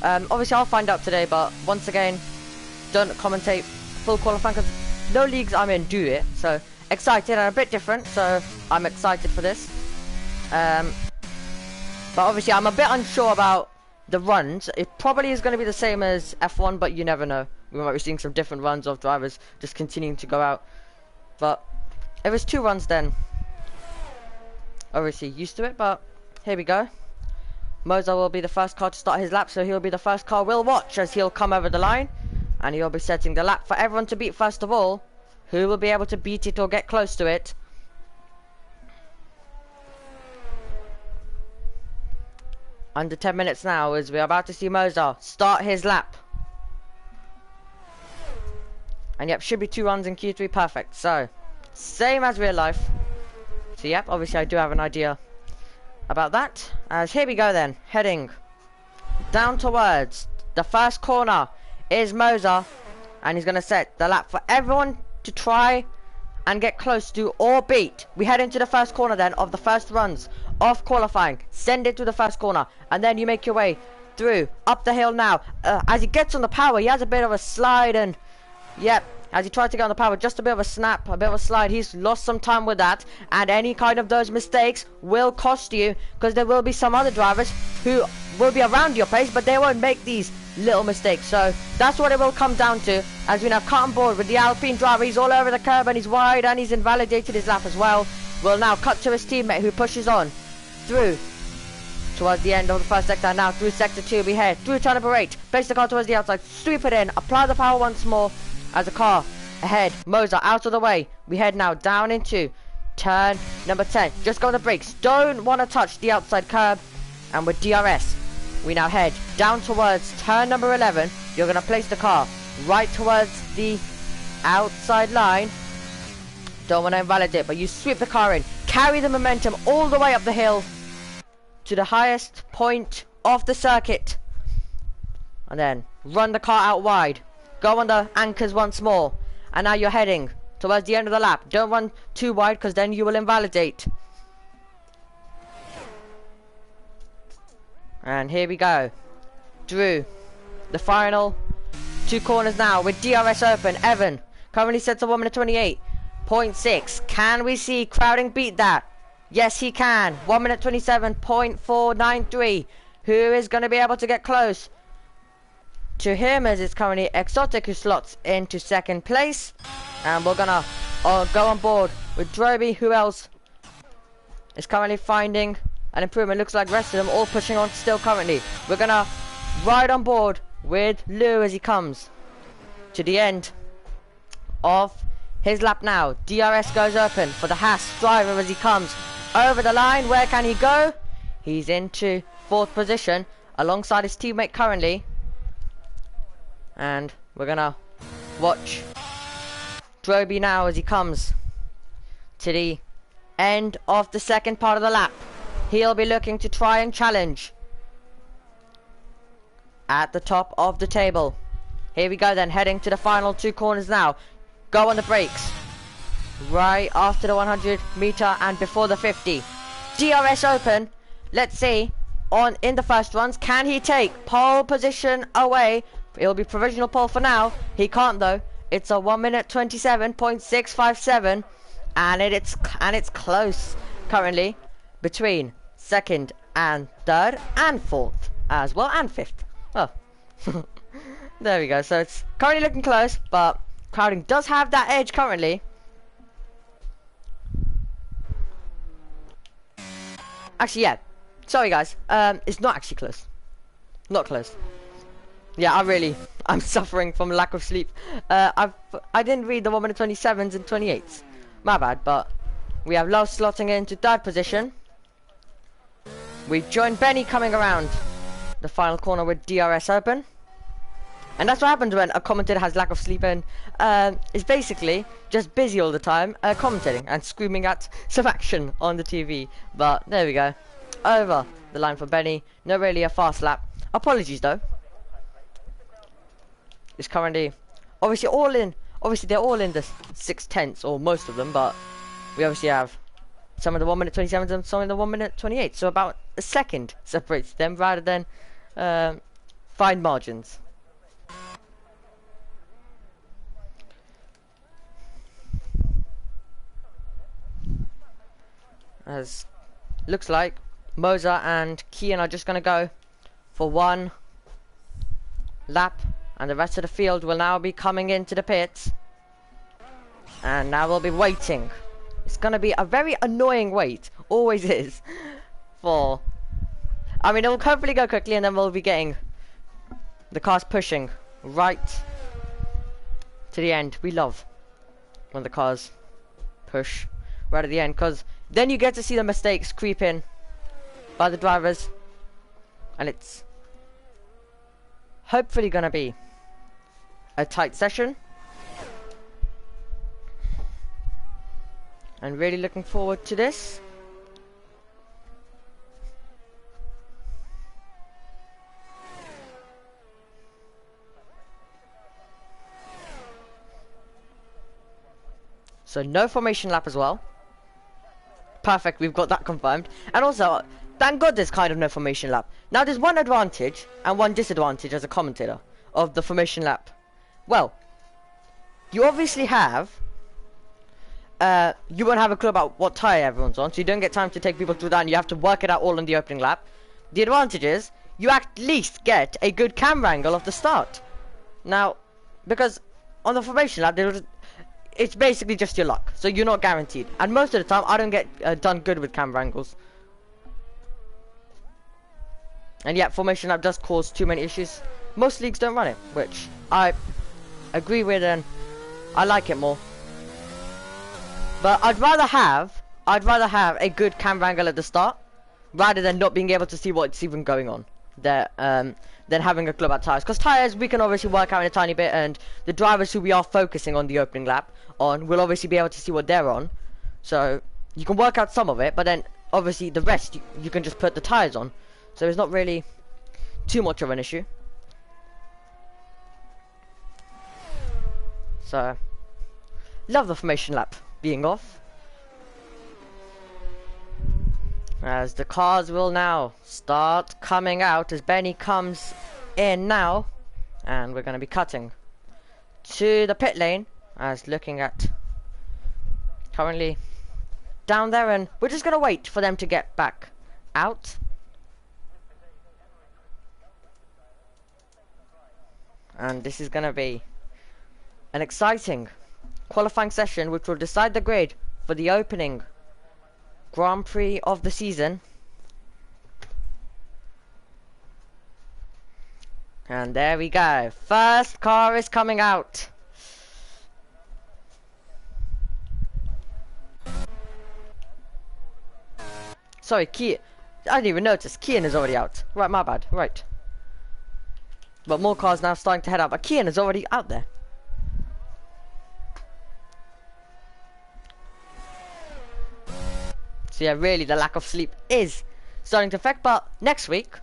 obviously I'll find out today, but once again, don't commentate full qualifying because no leagues I'm in do it. So excited and a bit different. So I'm excited for this. But obviously I'm a bit unsure about the runs. It probably is going to be the same as F1, but you never know. We might be seeing some different runs of drivers just continuing to go out. But if it's 2 runs, then obviously used to it. But here we go. Moza will be the first car to start his lap, so he'll be the first car we'll watch as he'll come over the line. And he'll be setting the lap for everyone to beat first of all. Who will be able to beat it or get close to it? Under 10 minutes now as we're about to see Moza start his lap. And yep, should be 2 runs in Q3, perfect. So, same as real life. So yep, obviously I do have an idea about that. As here we go then, heading down towards the first corner is Moza. And he's going to set the lap for everyone to try and get close to or beat. We head into the first corner then of the first runs of qualifying. Send it to the first corner and then you make your way through up the hill now. As he gets on the power, he has a bit of a slide, and yep, as he tries to get on the power, just a bit of a snap, a bit of a slide. He's lost some time with that, and any kind of those mistakes will cost you, because there will be some other drivers who will be around your pace, but they won't make these little mistakes. So that's what it will come down to, as we now cut on board with the Alpine driver. He's all over the curb and he's wide, and he's invalidated his lap as well. We'll now cut to his teammate who pushes on through towards the end of the first sector. Now through sector 2 we head through turn number 8, place the car towards the outside, sweep it in, apply the power once more as the car ahead. Moza out of the way. We head now down into turn number 10. Just go on the brakes, don't want to touch the outside curb, and with DRS we now head down towards turn number 11. You're going to place the car right towards the outside line. Don't want to invalidate, but you sweep the car in, carry the momentum all the way up the hill to the highest point of the circuit, and then run the car out wide. Go on the anchors once more, and now you're heading towards the end of the lap. Don't run too wide, because then you will invalidate. And here we go, Drew, the final 2 corners now with DRS open. Evan currently sets a 1 minute 28.6. Can we see Crowding beat that? Yes, he can. 1 minute 27.493. Who is going to be able to get close to him, as it's currently Exotic who slots into second place. And we're going to go on board with Droby. Who else is currently finding an improvement? Looks like the rest of them all pushing on still currently. We're going to ride on board with Lou as he comes to the end of his lap now. DRS goes open for the Haas driver as he comes over the line. Where can he go? He's into 4th position alongside his teammate currently. And we're gonna watch Droby now as he comes to the end of the second part of the lap. He'll be looking to try and challenge at the top of the table. Here we go then, heading to the final 2 corners now. Go on the brakes right after the 100 meter and before the 50. DRS open. Let's see in the first runs, can he take pole position away? It'll be provisional pole for now. He can't though. It's a 1 minute 27.657, and it's close currently between 2nd and 3rd and 4th as well, and 5th. Oh, there we go. So it's currently looking close, but Crowding does have that edge currently. Actually, yeah. Sorry, guys. It's not actually close. Not close. Yeah, I'm suffering from lack of sleep. I didn't read the 1 minute 27s and 28s. My bad, but we have Love slotting into 3rd position. We've joined Benny coming around the final corner with DRS open. And that's what happens when a commentator has lack of sleep and is basically just busy all the time commentating and screaming at some action on the TV. But there we go. Over the line for Benny. Not really a fast lap. Apologies though. It's currently obviously they're all in the 6/10, or most of them, but we obviously have some of the 1 minute 27s and some of the 1 minute 28. So about a second separates them rather than fine margins. as looks like Moser and Kian are just going to go for one lap, and the rest of the field will now be coming into the pits, and now we'll be waiting. It's going to be a very annoying wait, always is, for, I mean, it will hopefully go quickly, and then we'll be getting the cars pushing right to the end. We love when the cars push right at the end, because then you get to see the mistakes creep in by the drivers, and it's hopefully gonna be a tight session, and really looking forward to this. So no formation lap as well. Perfect, we've got that confirmed. And also, thank God there's kind of no formation lap. Now there's one advantage and one disadvantage as a commentator of the formation lap. Well, you obviously have, you won't have a clue about what tyre everyone's on, so you don't get time to take people through that, and you have to work it out all in the opening lap. The advantage is, you at least get a good camera angle of the start. Now, because on the formation lap, it's basically just your luck, so you're not guaranteed. And most of the time, I don't get done good with camera angles. And yeah, formation lap does cause too many issues. Most leagues don't run it, which I agree with, and I like it more. But I'd rather have a good camera angle at the start, rather than not being able to see what's even going on there, than having a clue about tires. Because tires, we can obviously work out in a tiny bit, and the drivers who we are focusing on the opening lap on will obviously be able to see what they're on. So you can work out some of it, but then obviously the rest you can just put the tires on. So it's not really too much of an issue. So love the formation lap being off, as the cars will now start coming out as Benny comes in now, and we're going to be cutting to the pit lane, as looking at currently down there, and we're just going to wait for them to get back out. And this is going to be an exciting qualifying session which will decide the grid for the opening Grand Prix of the season. And there we go. First car is coming out. Sorry, Kian. I didn't even notice. Kian is already out. Right, my bad. Right. But more cars now starting to head out. But Kian is already out there. So yeah, really the lack of sleep is starting to affect. But next week,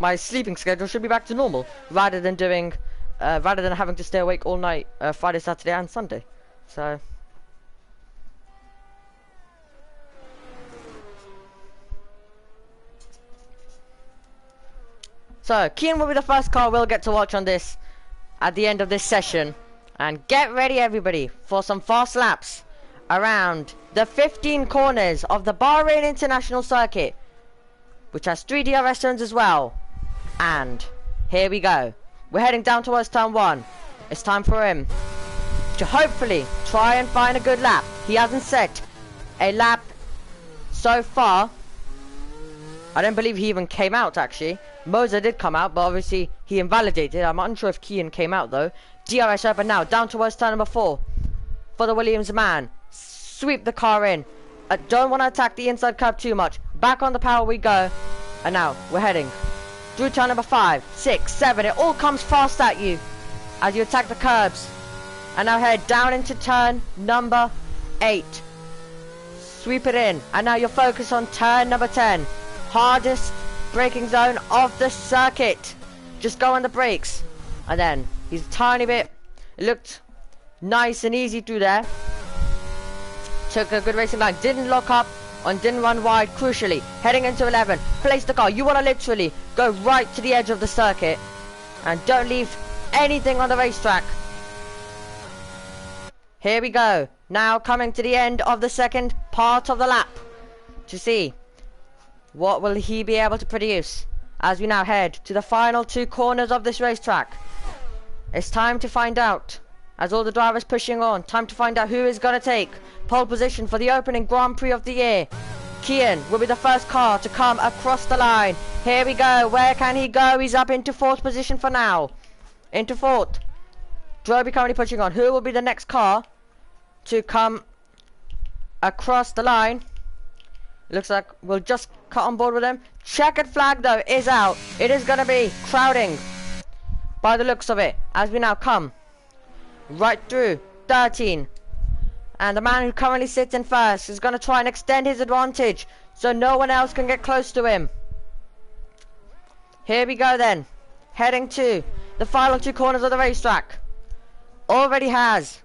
my sleeping schedule should be back to normal, rather than doing, rather than having to stay awake all night, Friday, Saturday, and Sunday. So Kian will be the first car we'll get to watch on this at the end of this session. And get ready, everybody, for some fast laps around the 15 corners of the Bahrain International Circuit, which has 3 DRS zones as well. And here we go. We're heading down towards turn 1. It's time for him to hopefully try and find a good lap. He hasn't set a lap so far. I don't believe he even came out, actually. Moser did come out, but obviously he invalidated. I'm unsure if Kian came out though. DRS open now, down towards turn number 4 for the Williams man. Sweep the car in. Don't want to attack the inside curb too much. Back on the power we go. And now we're heading through turn number 5, 6, 7. It all comes fast at you as you attack the curbs. And now head down into turn number 8. Sweep it in. And now you're focused on turn number 10. Hardest braking zone of the circuit. Just go on the brakes. And then he's a tiny bit. It looked nice and easy through there. Took a good racing line. Didn't lock up and didn't run wide. Crucially, heading into 11. Place the car. You want to literally go right to the edge of the circuit. And don't leave anything on the racetrack. Here we go. Now coming to the end of the second part of the lap. to see what will he be able to produce as we now head to the final 2 corners of this racetrack. It's time to find out, as all the drivers pushing on, time to find out who is going to take pole position for the opening Grand Prix of the year. Kian will be the first car to come across the line. Here we go. Where can he go? He's up into 4th position for now. Into 4th. Droby currently pushing on. Who will be the next car to come across the line? Looks like we'll just cut on board with him. Checkered flag though is out. It is going to be crowding by the looks of it as we now come right through 13. And the man who currently sits in first is going to try and extend his advantage so no one else can get close to him. Here we go then. Heading to the final 2 corners of the racetrack. Already has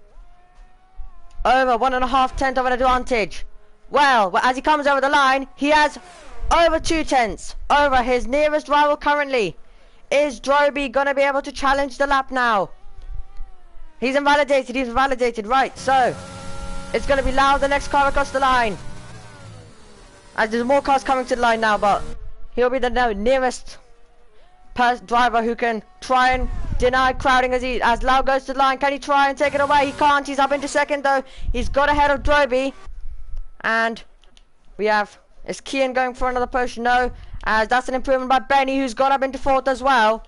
over 1.5 tenths of an advantage. Well, as he comes over the line, he has over 2 tenths over his nearest rival currently. Is Droby going to be able to challenge the lap now? He's invalidated, right, so it's going to be Lau, the next car across the line. As there's more cars coming to the line now, but he'll be the nearest driver who can try and deny crowding as Lau goes to the line. Can he try and take it away? He can't. He's up into 2nd though. He's got ahead of Droby. And we have, is Kian going for another push? No, as that's an improvement by Benny, who's got up into 4th as well.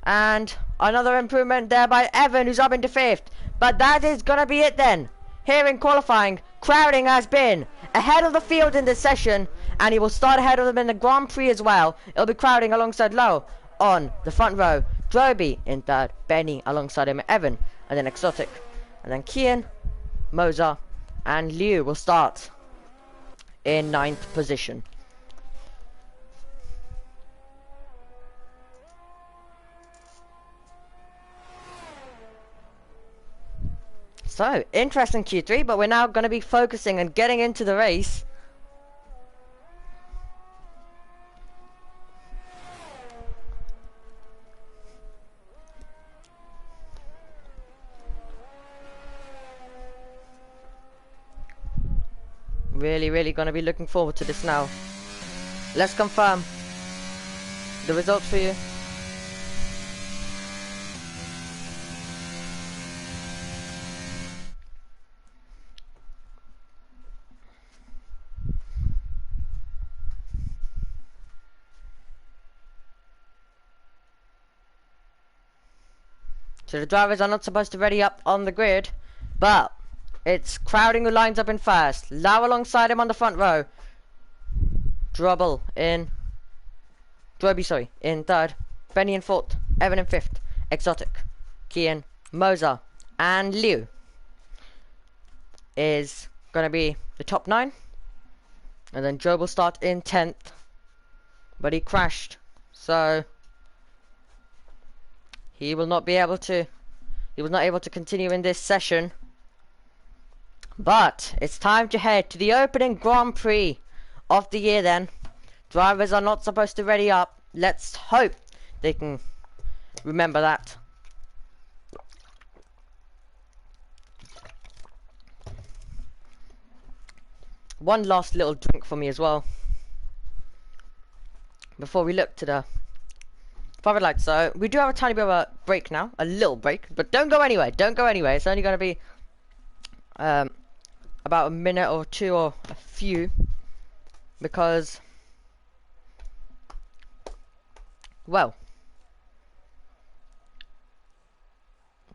And another improvement there by Evan, who's up into 5th. But that is going to be it then. Here in qualifying, crowding has been ahead of the field in this session, and he will start ahead of them in the Grand Prix as well. It'll be crowding alongside Lowe on the front row, Droby in 3rd, Benny alongside him, Evan, and then Exotic. And then Kian, Moza, and Liu will start in 9th position. So, interesting Q3, but we're now going to be focusing and getting into the race. Really going to be looking forward to this now. Let's confirm the results for you. So the drivers are not supposed to ready up on the grid, but it's crowding who lines up in first. Lau alongside him on the front row. Droby in 3rd. Benny in 4th. Evan in 5th. Exotic, Kian, Moza, and Liu is going to be the top 9. And then Joe will start in 10th. But he crashed. So he will not be able to, he was not able to continue in this session. But it's time to head to the opening Grand Prix of the year then. Drivers are not supposed to ready up. Let's hope they can remember that. One last little drink for me as well before we look to the private lights. So we do have a tiny bit of a break now, a little break, but don't go anywhere. It's only going to be about a minute or 2 or a few, because, well,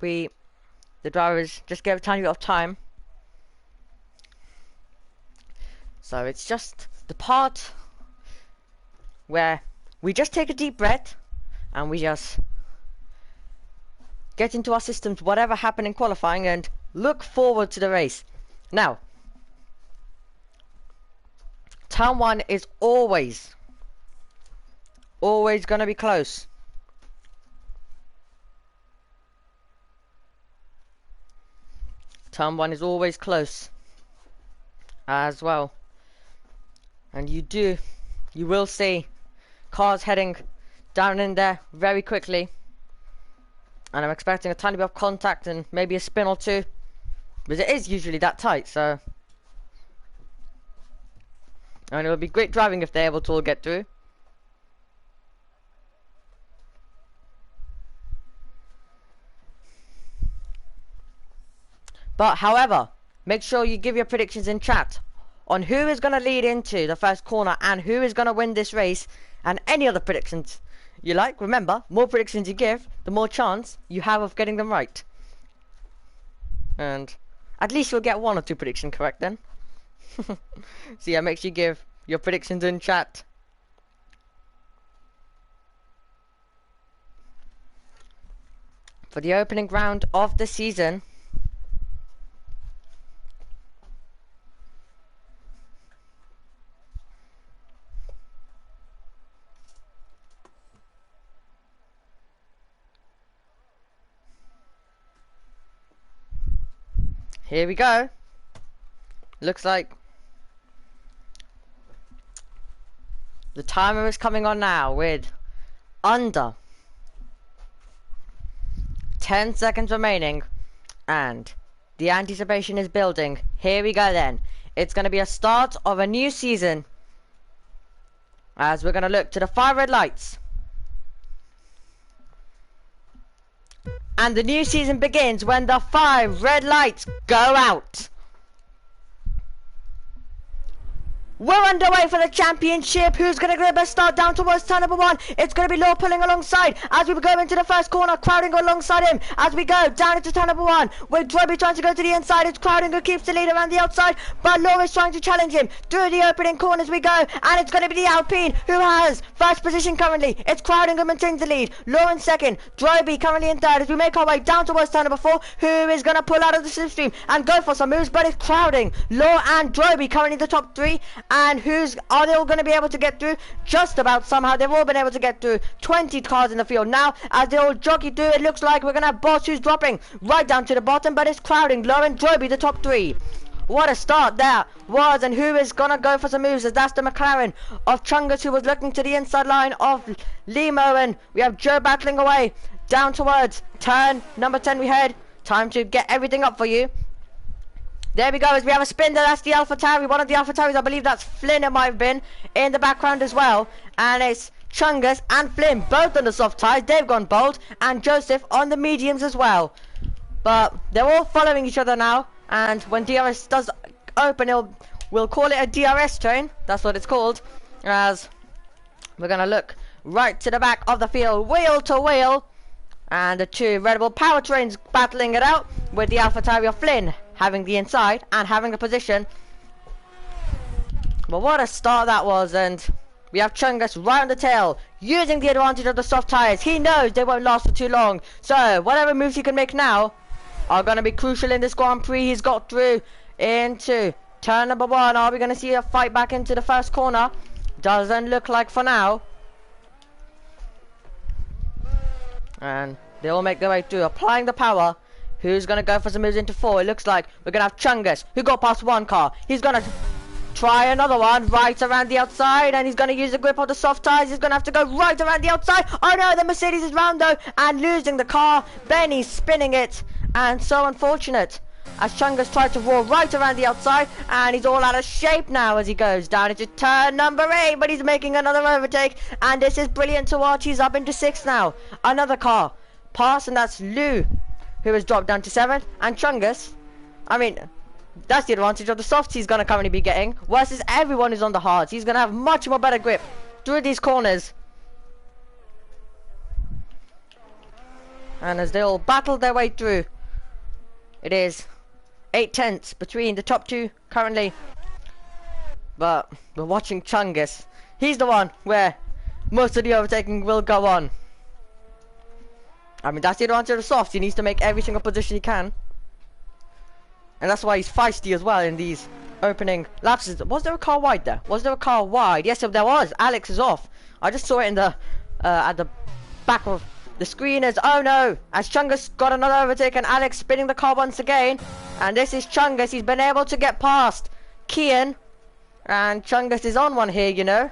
the drivers just gave a tiny bit of time. So it's just the part where we just take a deep breath and we just get into our systems, whatever happened in qualifying, and look forward to the race. Now, turn 1 is always going to be close. Turn 1 is always close as well. And you will see cars heading down in there very quickly. And I'm expecting a tiny bit of contact and maybe a spin or 2. Because it is usually that tight, so. And it would be great driving if they're able to all get through. But however, make sure you give your predictions in chat on who is going to lead into the first corner and who is going to win this race, and any other predictions you like. Remember, more predictions you give, the more chance you have of getting them right. And at least you'll get one or two predictions correct then. So yeah, make sure you give your predictions in chat. For the opening round of the season. Here we go. Looks like the timer is coming on now with under 10 seconds remaining, and the anticipation is building. Here we go then. It's going to be a start of a new season, as we're going to look to the 5 red lights. And the new season begins when the 5 red lights go out. We're underway for the championship. Who's going to get the best start down towards turn number 1? It's going to be Law pulling alongside as we go into the first corner. Crowding alongside him as we go down into turn number 1. With Droby trying to go to the inside. It's Crowding who keeps the lead around the outside. But Law is trying to challenge him through the opening corner as we go. And it's going to be the Alpine who has first position currently. It's Crowding who maintains the lead. Law in second. Droby currently in third as we make our way down towards turn number 4. Who is going to pull out of the slipstream and go for some moves. But it's Crowding, Law and Droby currently the top 3. And are they all going to be able to get through? Just about somehow. They've all been able to get through. 20 cars in the field now as they all jockey through. It looks like we're going to have Boss who's dropping right down to the bottom, but it's Crowding, Low and Droby the top 3. What a start that was, and who is going to go for some moves, as that's the McLaren of Chungus who was looking to the inside line of Limo, and we have Joe battling away down towards turn number 10 we head. Time to get everything up for you. There we go, as we have a spin there. That's the AlphaTauri, one of the AlphaTauris. I believe that's Flynn, it might have been, in the background as well. And it's Chungus and Flynn, both on the soft tyres. They've gone bold. And Joseph on the mediums as well. But they're all following each other now. And when DRS does open, we'll call it a DRS train. That's what it's called. As we're going to look right to the back of the field, wheel to wheel. And the 2 Red Bull powertrains battling it out, with the AlphaTauri of Flynn having the inside and having the position. But what a start that was, and we have Chungus right on the tail, using the advantage of the soft tyres. He knows they won't last for too long, so whatever moves he can make now are going to be crucial in this Grand Prix. He's got through into turn number 1. Are we going to see a fight back into the first corner? Doesn't look like for now. And they all make their way through, applying the power. Who's going to go for some moves into 4? It looks like we're going to have Chungus, who got past one car. He's going to try another one right around the outside, and he's going to use the grip of the soft tyres. He's going to have to go right around the outside. Oh no, the Mercedes is round though, and losing the car. Benny's spinning it, and so unfortunate, as Chungus tried to roar right around the outside, and he's all out of shape now as he goes down into turn number 8, but he's making another overtake, and this is brilliant to watch. He's up into 6 now. Another car pass, and that's Lou, who has dropped down to 7, and Chungus, I mean, that's the advantage of the softs he's going to currently be getting, versus everyone who's on the hards. He's going to have much more better grip through these corners. And as they all battle their way through, it is 8 tenths between the top 2 currently. But we're watching Chungus. He's the one where most of the overtaking will go on. I mean, that's the advantage of the soft. He needs to make every single position he can. And that's why he's feisty as well in these opening laps. Was there a car wide there? Was there a car wide? Yes, there was. Alex is off. I just saw it in the at the back of the screen as, oh no, as Chungus got another overtake, and Alex spinning the car once again. And this is Chungus. He's been able to get past Kian. And Chungus is on one here, you know.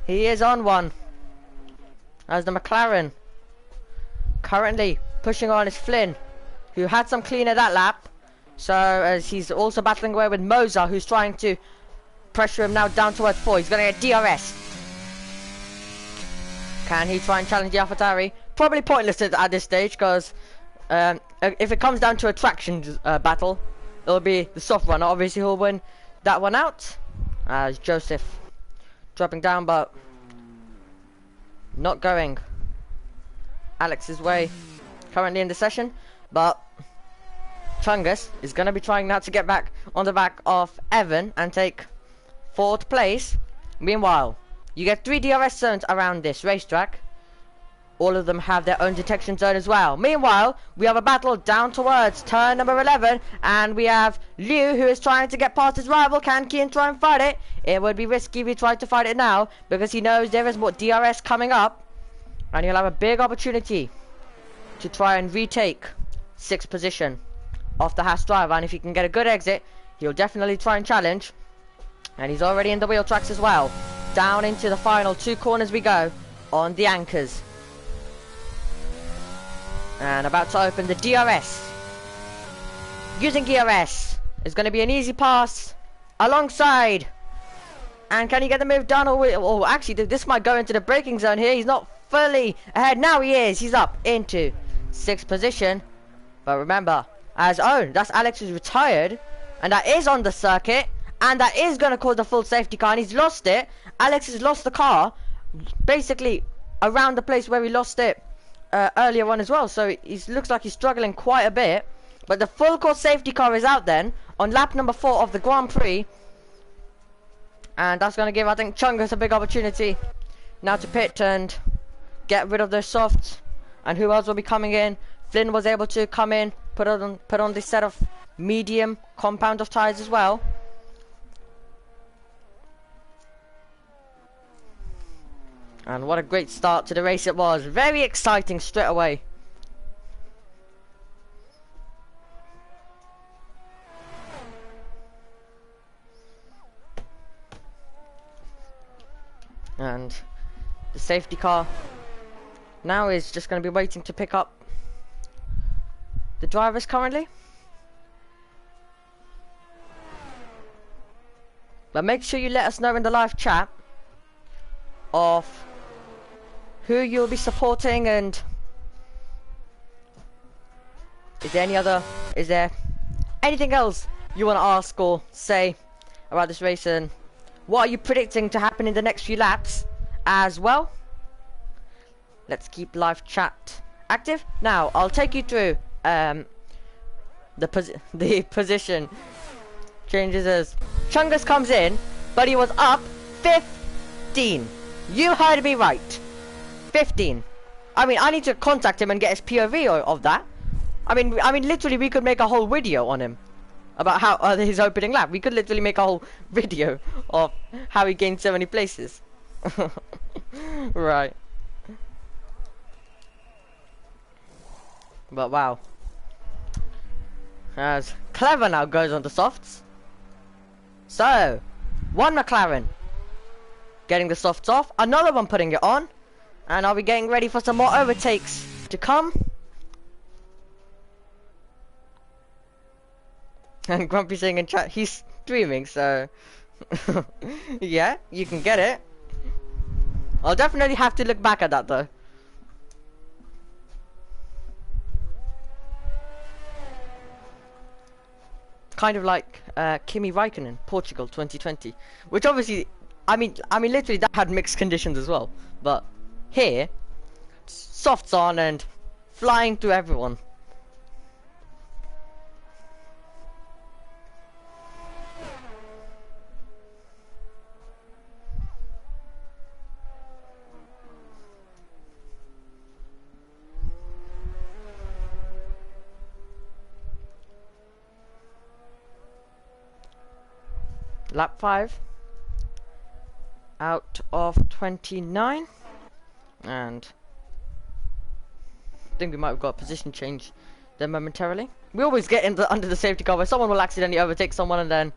He is on one. As the McLaren currently pushing on is Flynn, who had some cleaner that lap. So as he's also battling away with Moza, who's trying to pressure him now down towards 4. He's gonna get DRS. Can he try and challenge the AlphaTauri? Probably pointless at this stage, because if it comes down to a traction battle, it'll be the soft runner. Obviously, he'll win that one out. As Joseph dropping down, but not going Alex's way currently in the session. But Chungus is going to be trying now to get back on the back of Evan and take 4th place. Meanwhile, you get 3 DRS zones around this racetrack. All of them have their own detection zone as well. Meanwhile, we have a battle down towards turn number 11, and we have Liu, who is trying to get past his rival. Can Kian try and fight it? It would be risky if he tried to fight it now, because he knows there is more DRS coming up, and he'll have a big opportunity to try and retake 6th position off the Haas driver. And if he can get a good exit, he'll definitely try and challenge. And he's already in the wheel tracks as well. Down into the final 2 corners we go on the anchors. And about to open the DRS. Using DRS is going to be an easy pass alongside. And can he get the move done? Or actually, this might go into the braking zone here. He's not fully ahead. Now he is. He's up into 6th position. But remember, as that's Alex who's retired. And that is on the circuit. And that is going to cause the full safety car. And he's lost it. Alex has lost the car basically around the place where he lost it earlier on as well. So it looks like he's struggling quite a bit. But the full course safety car is out then on lap number 4 of the Grand Prix. And that's going to give, I think, Chungus a big opportunity now to pit and get rid of those softs. And who else will be coming in? Flynn was able to come in, put on this set of medium compound of tyres as well. And what a great start to the race it was. Very exciting straight away. And the safety car now is just going to be waiting to pick up the drivers currently. But make sure you let us know in the live chat of who you'll be supporting, and is there anything else you want to ask or say about this race, and what are you predicting to happen in the next few laps as well? Let's keep live chat active. Now I'll take you through the position changes as Chungus comes in, but he was up 15. You heard me right. 15. I mean, I need to contact him and get his POV of that. I mean, literally, we could make a whole video on him about how his opening lap. We could literally make a whole video of how he gained so many places. Right. But wow. As Clever now goes on the softs. So, one McLaren getting the softs off, another one putting it on, and are we getting ready for some more overtakes to come? And Grumpy saying in chat, he's streaming, so yeah, you can get it. I'll definitely have to look back at that though. Kind of like Kimi Raikkonen, Portugal 2020, which obviously, I mean, literally that had mixed conditions as well. But here, softs on and flying through everyone. Lap 5 out of 29, and I think we might have got a position change there momentarily. We always get under the safety car where someone will accidentally overtake someone, and then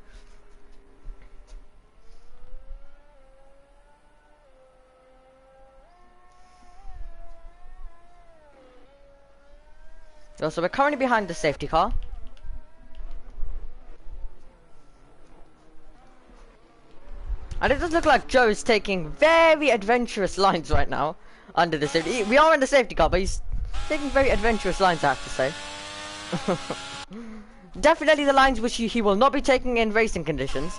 so we're currently behind the safety car. And it does look like Joe is taking very adventurous lines right now under the safety. We are in the safety car, but he's taking very adventurous lines, I have to say. Definitely the lines which he will not be taking in racing conditions.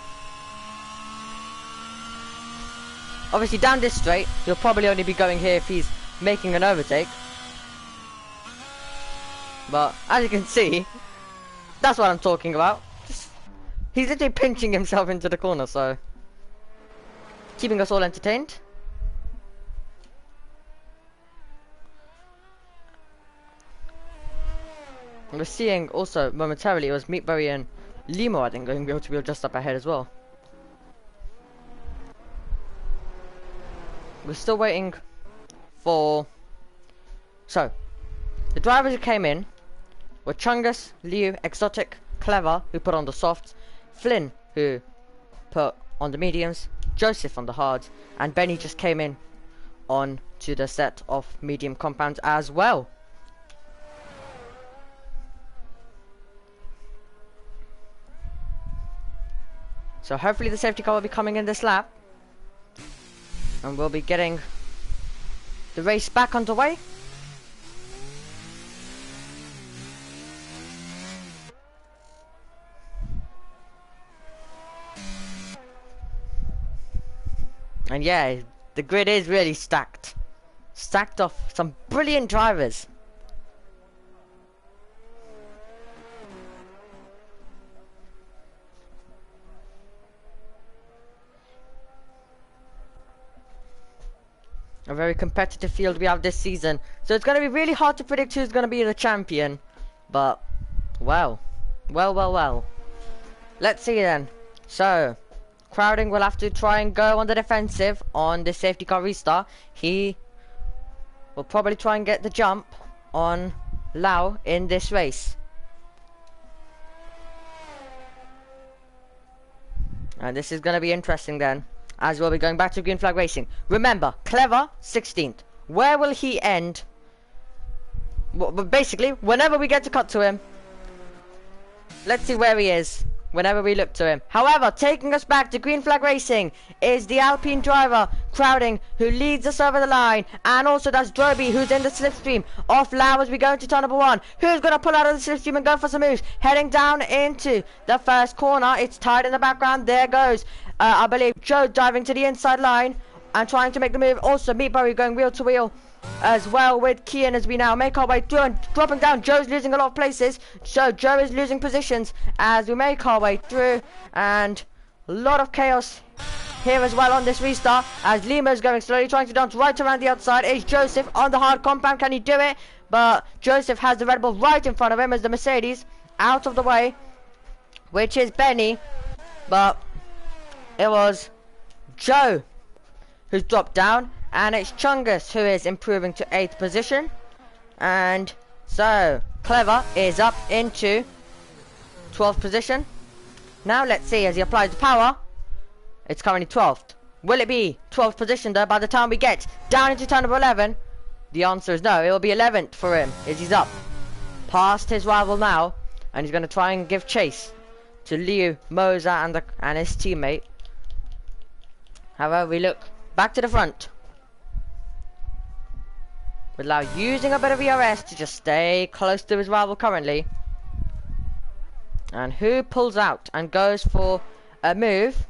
Obviously down this straight, he'll probably only be going here if he's making an overtake. But as you can see, that's what I'm talking about. He's literally pinching himself into the corner, so keeping us all entertained. And we're seeing also momentarily it was Meatberry and Limo, I think, going wheel to wheel just up ahead as well. We're still waiting for... So, the drivers who came in were Chungus, Liu, Exotic, Clever, who put on the softs, Flynn, who put on the mediums, Joseph on the hards, and Benny just came in on to the set of medium compounds as well. So hopefully the safety car will be coming in this lap, and we'll be getting the race back underway. And yeah, the grid is really stacked. Stacked off some brilliant drivers. A very competitive field we have this season. So it's going to be really hard to predict who's going to be the champion. But, well. Let's see then. So, Crowding will have to try and go on the defensive on the safety car restart. He will probably try and get the jump on Lau in this race. And this is going to be interesting then, as we'll be going back to green flag racing. Remember, Clever 16th. Where will he end? Well, basically, whenever we get to cut to him, let's see where he is whenever we look to him. However, taking us back to green flag racing is the Alpine driver, Crowding, who leads us over the line. And also that's Droby, who's in the slipstream off Lau as we go into turn number 1. Who's going to pull out of the slipstream and go for some moves? Heading down into the first corner. It's tied in the background. There goes, I believe, Joe diving to the inside line and trying to make the move. Also, Meatberry going wheel to wheel as well with Kian as we now make our way through and dropping down. Joe's losing a lot of places, so Joe is losing positions as we make our way through, and a lot of chaos here as well on this restart as Lima's going slowly, trying to dance right around the outside. Is Joseph on the hard compound? Can he do it? But Joseph has the Red Bull right in front of him as the Mercedes out of the way, which is Benny, but it was Joe who's dropped down. And it's Chungus who is improving to 8th position. And so, Clever is up into 12th position. Now let's see as he applies the power. It's currently 12th. Will it be 12th position though by the time we get down into turn number 11? The answer is no. It will be 11th for him as he's up past his rival now. And he's going to try and give chase to Liu, Moza and his teammate. However, we look back to the front. With Lau using a bit of ERS to just stay close to his rival currently. And who pulls out and goes for a move?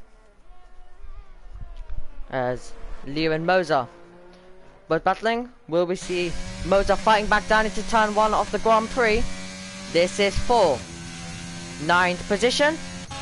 As Liu and Moza both battling. Will we see Moza fighting back down into turn 1 of the Grand Prix? This is for 9th position.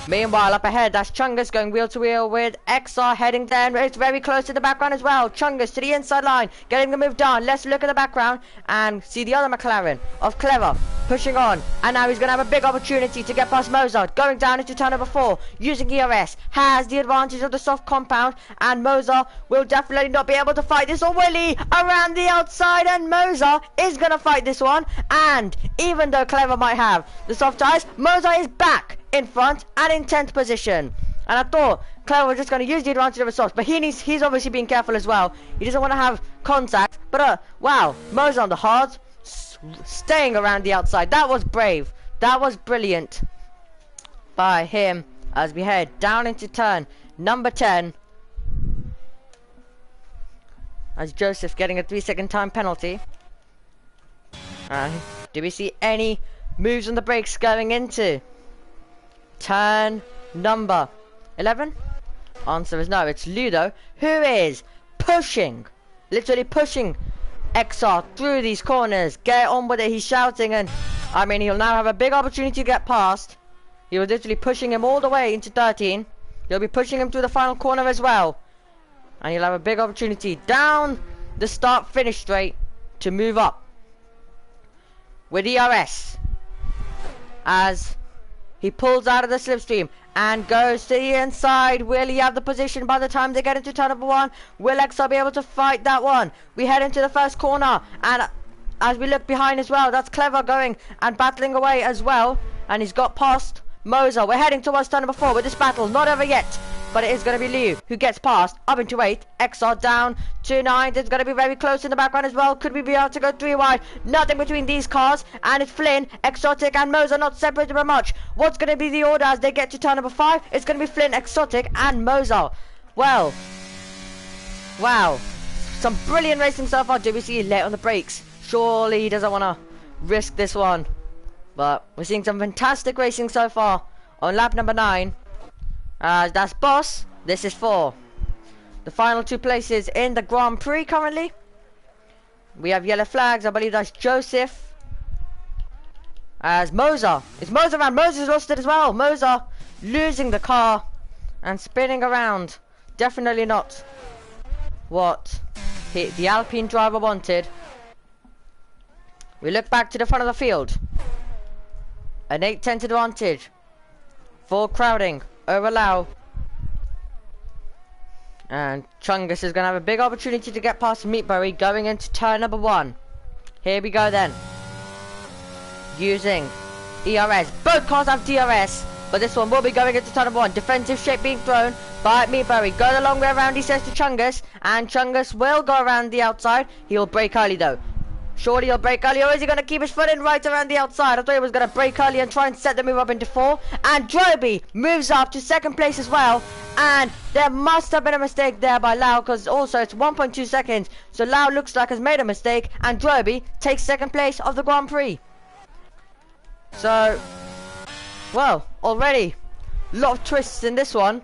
Meanwhile, up ahead, that's Chungus going wheel to wheel with XR heading down. It's very close to the background as well. Chungus to the inside line, getting the move done. Let's look at the background and see the other McLaren of Clever pushing on. And now he's going to have a big opportunity to get past Mozart. Going down into turn number 4, using ERS. Has the advantage of the soft compound. And Mozart will definitely not be able to fight this. Or will he? Around the outside. And Mozart is going to fight this one. And even though Clever might have the soft tires, Mozart is back in front and in 10th position. And I thought Clever was just going to use the advantage of his softs, but he's obviously being careful as well. He doesn't want to have contact. But wow, Mo's on the hard, staying around the outside. That was brave. That was brilliant by him as we head down into turn number 10 as Joseph getting a 3-second time penalty. Do we see any moves on the brakes going into turn number 11? Answer is no. It's Ludo who is pushing, literally pushing XR through these corners. Get on with it. He's shouting, and I mean, he'll now have a big opportunity to get past. He was literally pushing him all the way into 13. He'll be pushing him through the final corner as well, and he'll have a big opportunity down the start-finish straight to move up with ERS as he pulls out of the slipstream and goes to the inside. Will he have the position by the time they get into turn number 1? Will XR be able to fight that one? We head into the first corner, and as we look behind as well, that's Clever going and battling away as well, and he's got past Moser. We're heading towards turn number 4 with this battle. Not over yet, but it is going to be Liu who gets past up into 8. XR down to 9. It's going to be very close in the background as well. Could we be able to go 3 wide? Nothing between these cars, and it's Flynn, Exotic and Moser not separated by much. What's going to be the order as they get to turn number 5? It's going to be Flynn, Exotic and Moser. Well, wow, some brilliant racing so far. WC late on the brakes. Surely he doesn't want to risk this one, but we're seeing some fantastic racing so far on lap number 9. That's Boss. This is 4. The final 2 places in the Grand Prix currently. We have yellow flags. I believe that's Joseph. As Moser. It's Moser around. Moser's lost it as well. Moser losing the car and spinning around. Definitely not what the Alpine driver wanted. We look back to the front of the field. An 8-10 advantage for crowding over Lau. And Chungus is going to have a big opportunity to get past Meatberry going into turn number 1. Here we go then. Using ERS. Both cars have DRS, but this one will be going into turn number 1. Defensive shape being thrown by Meatberry. Go the long way around, he says to Chungus. And Chungus will go around the outside. He'll brake early though. Surely he'll brake early, or is he going to keep his foot in right around the outside? I thought he was going to brake early and try and set the move up into 4. And Droby moves up to 2nd place as well. And there must have been a mistake there by Lau, because also it's 1.2 seconds. So Lau looks like has made a mistake, and Droby takes 2nd place of the Grand Prix. So, well, already a lot of twists in this one,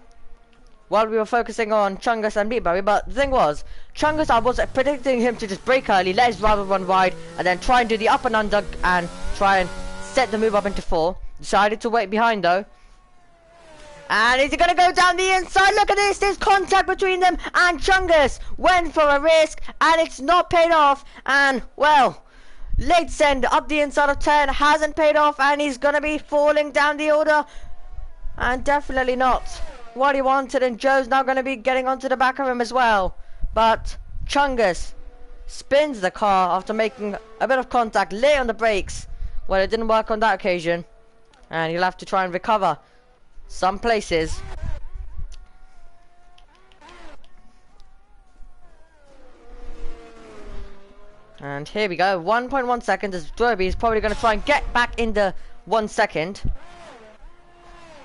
while we were focusing on Chungus and Meatberry. But the thing was, Chungus, I was predicting him to just brake early, let his driver run wide, and then try and do the up and under and try and set the move up into 4. Decided to wait behind though. And is he going to go down the inside? Look at this, there's contact between them, and Chungus went for a risk, and it's not paid off. And, well, late send up the inside of 10 hasn't paid off, and he's going to be falling down the order. And definitely not what he wanted, and Joe's now going to be getting onto the back of him as well. But Chungus spins the car after making a bit of contact late on the brakes. Well, it didn't work on that occasion, and he'll have to try and recover some places. And here we go, 1.1 seconds as Droby is probably going to try and get back in the 1 second.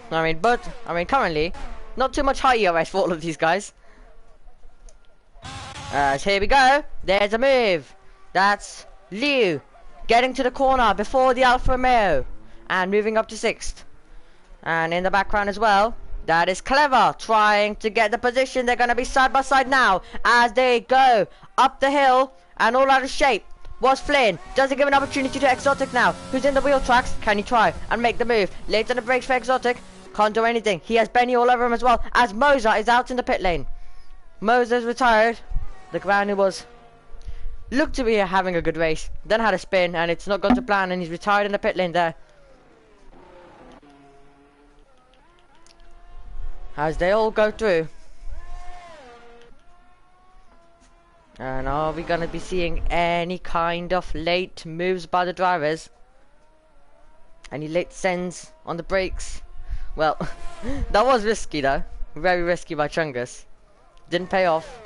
I mean, currently, not too much high ERS for all of these guys. So here we go. There's a move. That's Liu getting to the corner before the Alfa Romeo and moving up to 6th. And in the background as well, that is Clever trying to get the position. They're going to be side by side now as they go up the hill and all out of shape. Was Flynn. Does he give an opportunity to Exotic now? Who's in the wheel tracks? Can he try and make the move? Late on the brakes for Exotic. Can't do anything. He has Benny all over him as well as Moser is out in the pit lane. Moser's retired. The ground who was looked to be having a good race, then had a spin and it's not gone to plan, and he's retired in the pit lane there. As they all go through. And are we going to be seeing any kind of late moves by the drivers? Any late sends on the brakes? Well, that was risky though. Very risky by Chungus. Didn't pay off.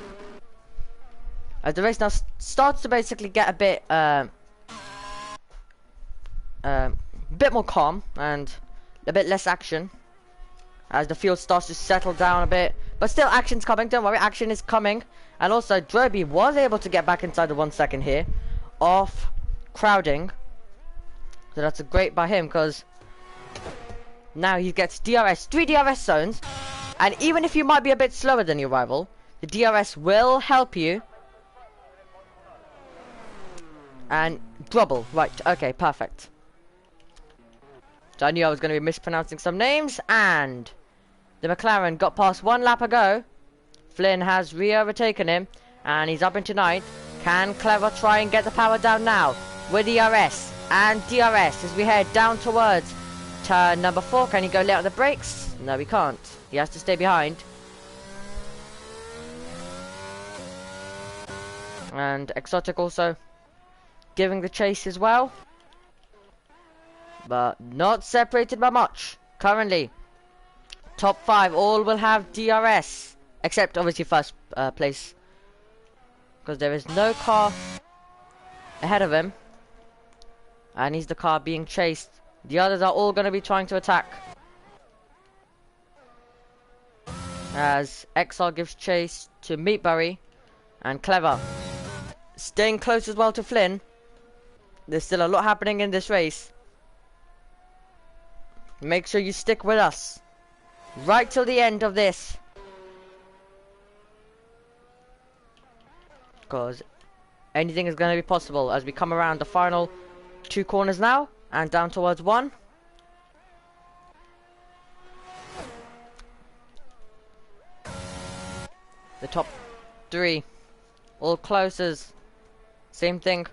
As the race now starts to basically get a bit more calm and a bit less action, as the field starts to settle down a bit. But But still, action's coming. Don't worry, action is coming. And also, Droby was able to get back inside the 1 second here. Off crowding. So that's a great by him, because now he gets DRS. 3 DRS zones. And even if you might be a bit slower than your rival, the DRS will help you. And Drubble. Right, okay, perfect. So I knew I was going to be mispronouncing some names. And the McLaren got past 1 lap ago. Flynn has overtaken him. And he's up into 9th. Can Clever try and get the power down now? With DRS. And DRS as we head down towards turn number 4. Can he go late on the brakes? No, he can't. He has to stay behind. And Exotic also giving the chase as well. But not separated by much. Currently, top 5 all will have DRS. Except obviously first place. Because there is no car ahead of him. And he's the car being chased. The others are all going to be trying to attack. As XR gives chase to Meatbury. And Clever staying close as well to Flynn. There's still a lot happening in this race. Make sure you stick with us right till the end of this, because anything is going to be possible as we come around the final 2 corners now and down towards 1. The top 3 all closes. Same thing.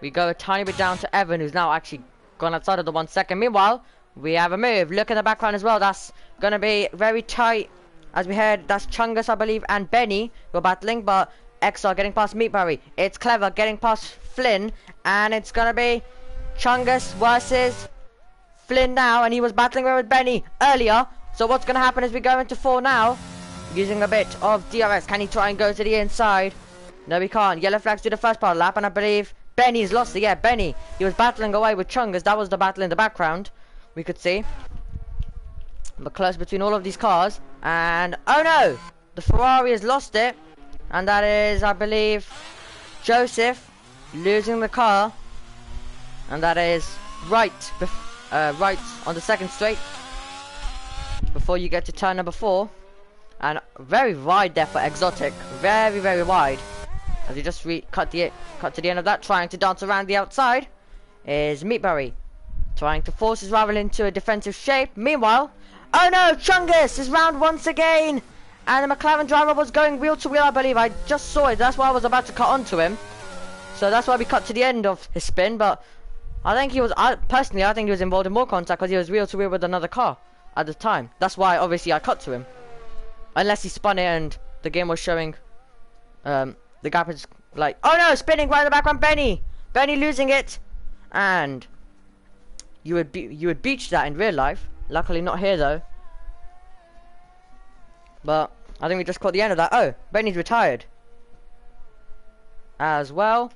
We go a tiny bit down to Evan, who's now actually gone outside of the 1 second. Meanwhile, we have a move. Look in the background as well. That's going to be very tight as we heard. That's Chungus, I believe, and Benny who are battling. But XR getting past Meatbury. It's Clever getting past Flynn. And it's going to be Chungus versus Flynn now. And he was battling with Benny earlier. So what's going to happen as we go into 4 now? Using a bit of DRS. Can he try and go to the inside? No, he can't. Yellow flags to the first part of the lap. And I believe Benny's lost it. Yeah, Benny. He was battling away with Chungus. That was the battle in the background. We could see. But close between all of these cars. And, oh no! The Ferrari has lost it. And that is, I believe, Joseph losing the car. And that is right on the second straight. Before you get to turn number 4. And very wide there for Exotic. Very, very wide. As he just cut to the end of that. Trying to dance around the outside is Meatbury. Trying to force his rival into a defensive shape. Meanwhile, oh no, Chungus is round once again. And the McLaren driver was going wheel to wheel, I believe. I just saw it. That's why I was about to cut onto him. So that's why we cut to the end of his spin. But I think he was, personally, I think he was involved in more contact because he was wheel to wheel with another car at the time. That's why, obviously, I cut to him. Unless he spun it and the game was showing the gap is like, oh no, spinning right in the background, Benny losing it. And you would beach that in real life. Luckily not here though. But I think we just caught the end of that. Oh, Benny's retired as well.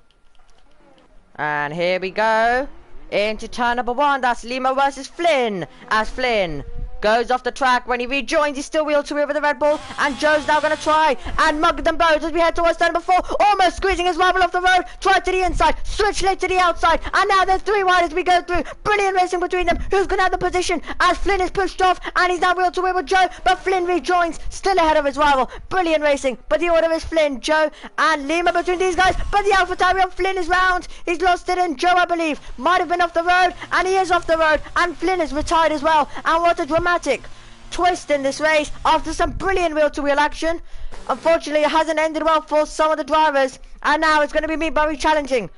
And here we go into turn number 1. That's Lima versus Flynn. As Flynn goes off the track. When he rejoins, he's still wheel to wheel with the Red Bull. And Joe's now going to try and mug them both as we head towards turn number 4. Almost squeezing his rival off the road. Try to the inside. Switch late to the outside. And now there's 3 wide as we go through. Brilliant racing between them. Who's going to have the position as Flynn is pushed off. And he's now wheel to wheel with Joe. But Flynn rejoins. Still ahead of his rival. Brilliant racing. But the order is Flynn, Joe, and Lima between these guys. But the AlphaTauri on Flynn is round. He's lost it. And Joe, I believe, might have been off the road. And he is off the road. And Flynn is retired as well. And what a dramatic twist in this race after some brilliant wheel-to-wheel action. Unfortunately, it hasn't ended well for some of the drivers, and now it's going to be Meatbury challenging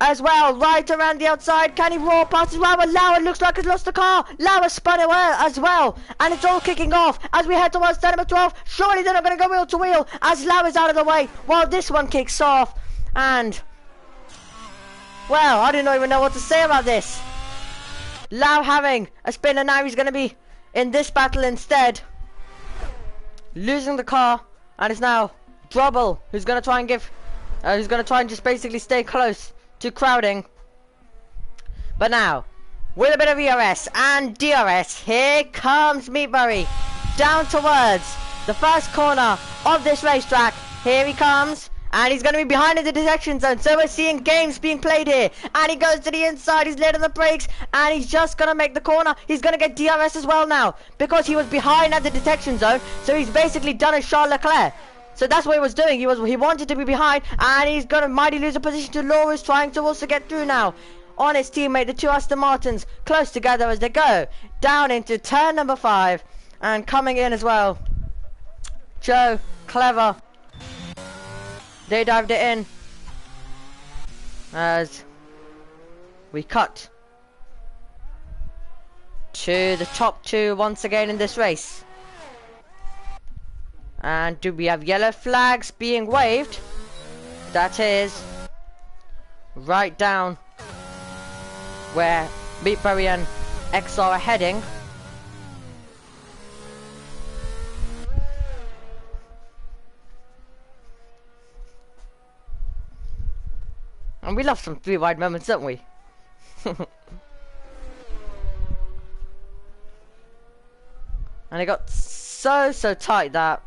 as well, right around the outside. Can he roar past his rival? Lauer looks like he's lost the car. Lauer spun it well as well, and it's all kicking off as we head towards turn number 12. Surely they're not going to go wheel-to-wheel as Lauer's out of the way while this one kicks off. And well, I don't even know what to say about this. Lau having a spin, and now he's going to be in this battle instead, losing the car. And it's now Drubble who's going to try and just basically stay close to crowding. But now, with a bit of ERS and DRS, here comes Meatbury down towards the first corner of this racetrack. Here he comes. And he's going to be behind in the detection zone. So we're seeing games being played here. And he goes to the inside. He's late on the brakes. And he's just going to make the corner. He's going to get DRS as well now. Because he was behind at the detection zone. So he's basically done a Charles Leclerc. So that's what he was doing. He wanted to be behind. And he's going to mighty lose a position to Laura's trying to also get through now. On his teammate, the two Aston Martins close together as they go. Down into turn number 5. And coming in as well. Joe, clever. They dived it in as we cut to the top 2 once again in this race. And do we have yellow flags being waved? That is right down where Bahrain and XR are heading. And we love some 3 wide moments, don't we? And it got so tight that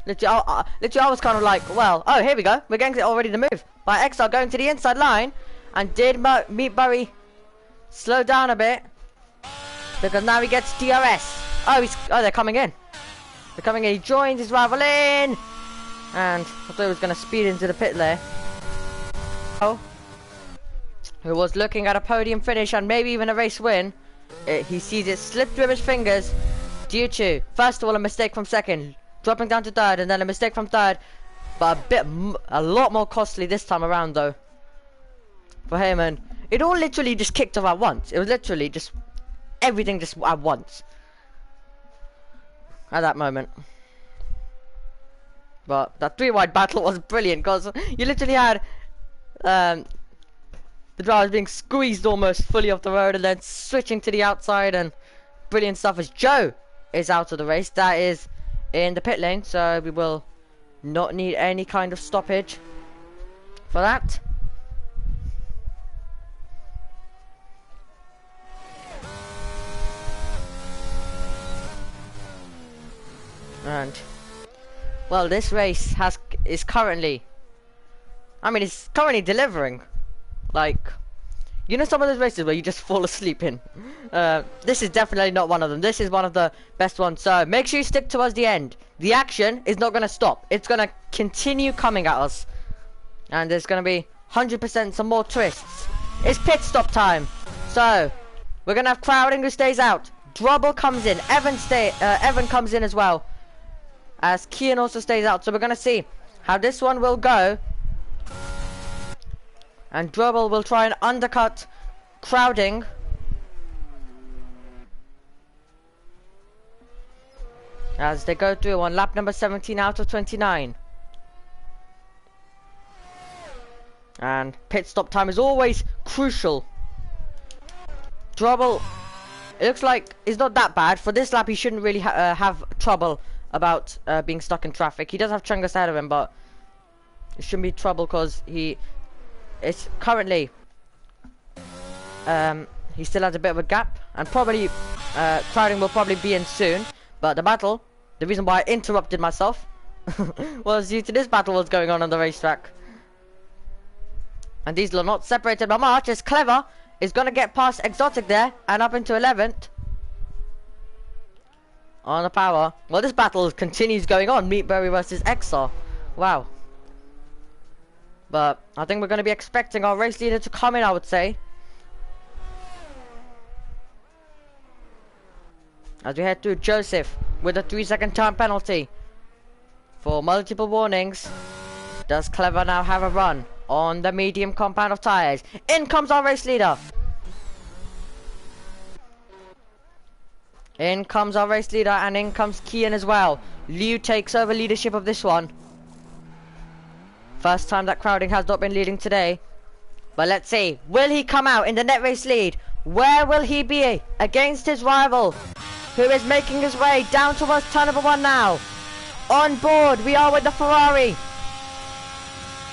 literally I was kind of like, well, oh, here we go. We're getting already the move by XR going to the inside line. And did Meet Burry slow down a bit? Because now he gets DRS. Oh, they're coming in. They're coming in. He joins his rival in. And I thought he was going to speed into the pit there. Who was looking at a podium finish and maybe even a race win. He sees it slip through his fingers due to, first of all, a mistake from second, dropping down to third, and then a mistake from third, but a lot more costly this time around though for him. And it all literally just kicked off at once. It was literally just everything just at once at that moment. But that 3 wide battle was brilliant because you literally had the drivers being squeezed almost fully off the road and then switching to the outside, and brilliant stuff as Joe is out of the race. That is in the pit lane, so we will not need any kind of stoppage for that. And well, this race is currently, it's currently delivering. Like, you know, some of those races where you just fall asleep in. This is definitely not one of them. This is one of the best ones. So make sure you stick towards the end. The action is not going to stop. It's going to continue coming at us. And there's going to be 100% some more twists. It's pit stop time. So we're going to have Crowding who stays out. Drubble comes in. Evan comes in as well. As Kian also stays out. So we're going to see how this one will go. And Drubble will try and undercut Crowding. As they go through on lap number 17 out of 29. And pit stop time is always crucial. Drubble, it looks like it's not that bad. For this lap he shouldn't really have trouble about being stuck in traffic. He does have Chungus ahead of him, but it shouldn't be trouble because it's currently he still has a bit of a gap, and probably Crowding will probably be in soon. But the battle, the reason why I interrupted myself was due to this battle was going on the racetrack. And these are not separated by much, as Clever is going to get past Exotic there and up into 11th on the power. Well, this battle continues going on. Meatberry versus XR. Wow. But I think we're going to be expecting our race leader to come in, I would say. As we head through Joseph with a 3-second time penalty for multiple warnings. Does Clever now have a run on the medium compound of tyres? In comes our race leader. In comes our race leader, and in comes Kian as well. Liu takes over leadership of this one. First time that Crowding has not been leading today. But let's see. Will he come out in the net race lead? Where will he be against his rival, who is making his way down towards turn number 1 now? On board, we are with the Ferrari.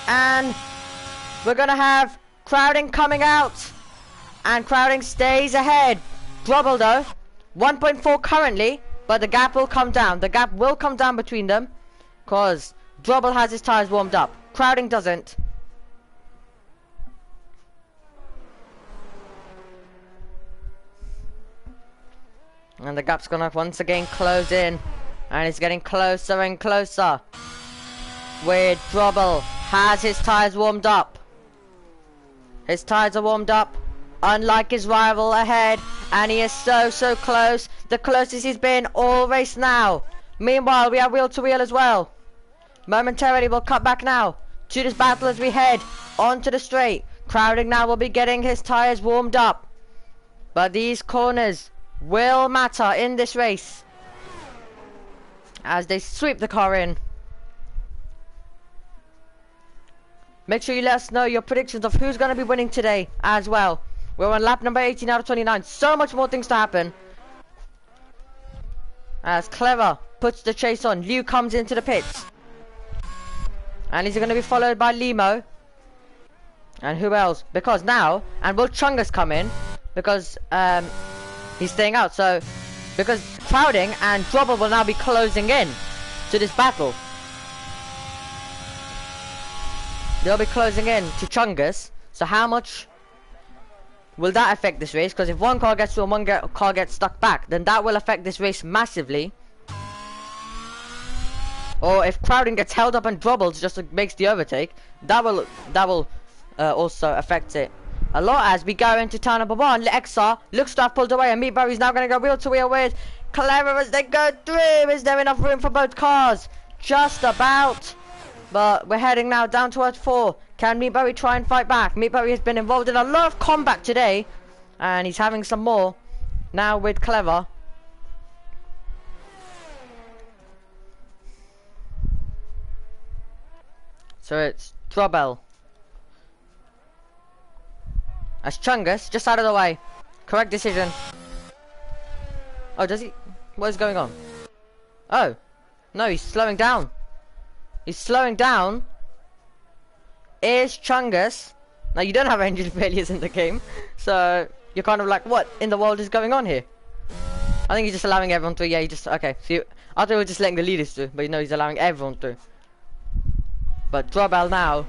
And we're going to have Crowding coming out. And Crowding stays ahead. Drubble though, 1.4 currently. but the gap will come down. The gap will come down between them, cause Drobble has his tyres warmed up. Crowding doesn't. And the gap's gonna once again close in, and it's getting closer and closer. Where Drobble has his tyres warmed up. His tyres are warmed up, unlike his rival ahead, and he is so close. The closest he's been all race now. Meanwhile, we have wheel to wheel as well. Momentarily, we'll cut back now to this battle as we head onto the straight. Crowding now will be getting his tyres warmed up, but these corners will matter in this race as they sweep the car in. Make sure you let us know your predictions of who's going to be winning today as well. We're on lap number 18 out of 29. So much more things to happen. As Clever puts the chase on, Liu comes into the pits. And he's going to be followed by Limo. And who else? Because now, and will Chungus come in? Because he's staying out. So, because Crowding and Drobble will now be closing in to this battle. They'll be closing in to Chungus. So how much will that affect this race? Because if one car gets through and one car gets stuck back, then that will affect this race massively. Or if Crowding gets held up and Drobble just makes the overtake, that will also affect it a lot as we go into turn number 1. XR looks to have pulled away, and Meatberry's now going to go wheel to wheel with Clever as they go through. Is there enough room for both cars? Just about. But we're heading now down towards 4. Can Meatberry try and fight back? Meatberry has been involved in a lot of combat today, and he's having some more now with Clever. So it's Drobble. As Chungus just out of the way. Correct decision. Oh, does he? What is going on? Oh, no, he's slowing down. He's slowing down. Is Chungus. Now, you don't have engine failures in the game, so you're kind of like, what in the world is going on here? I think he's just allowing everyone through. Yeah, he just, okay. So I thought he was just letting the leaders through, but you know, he's allowing everyone through. But Drobble now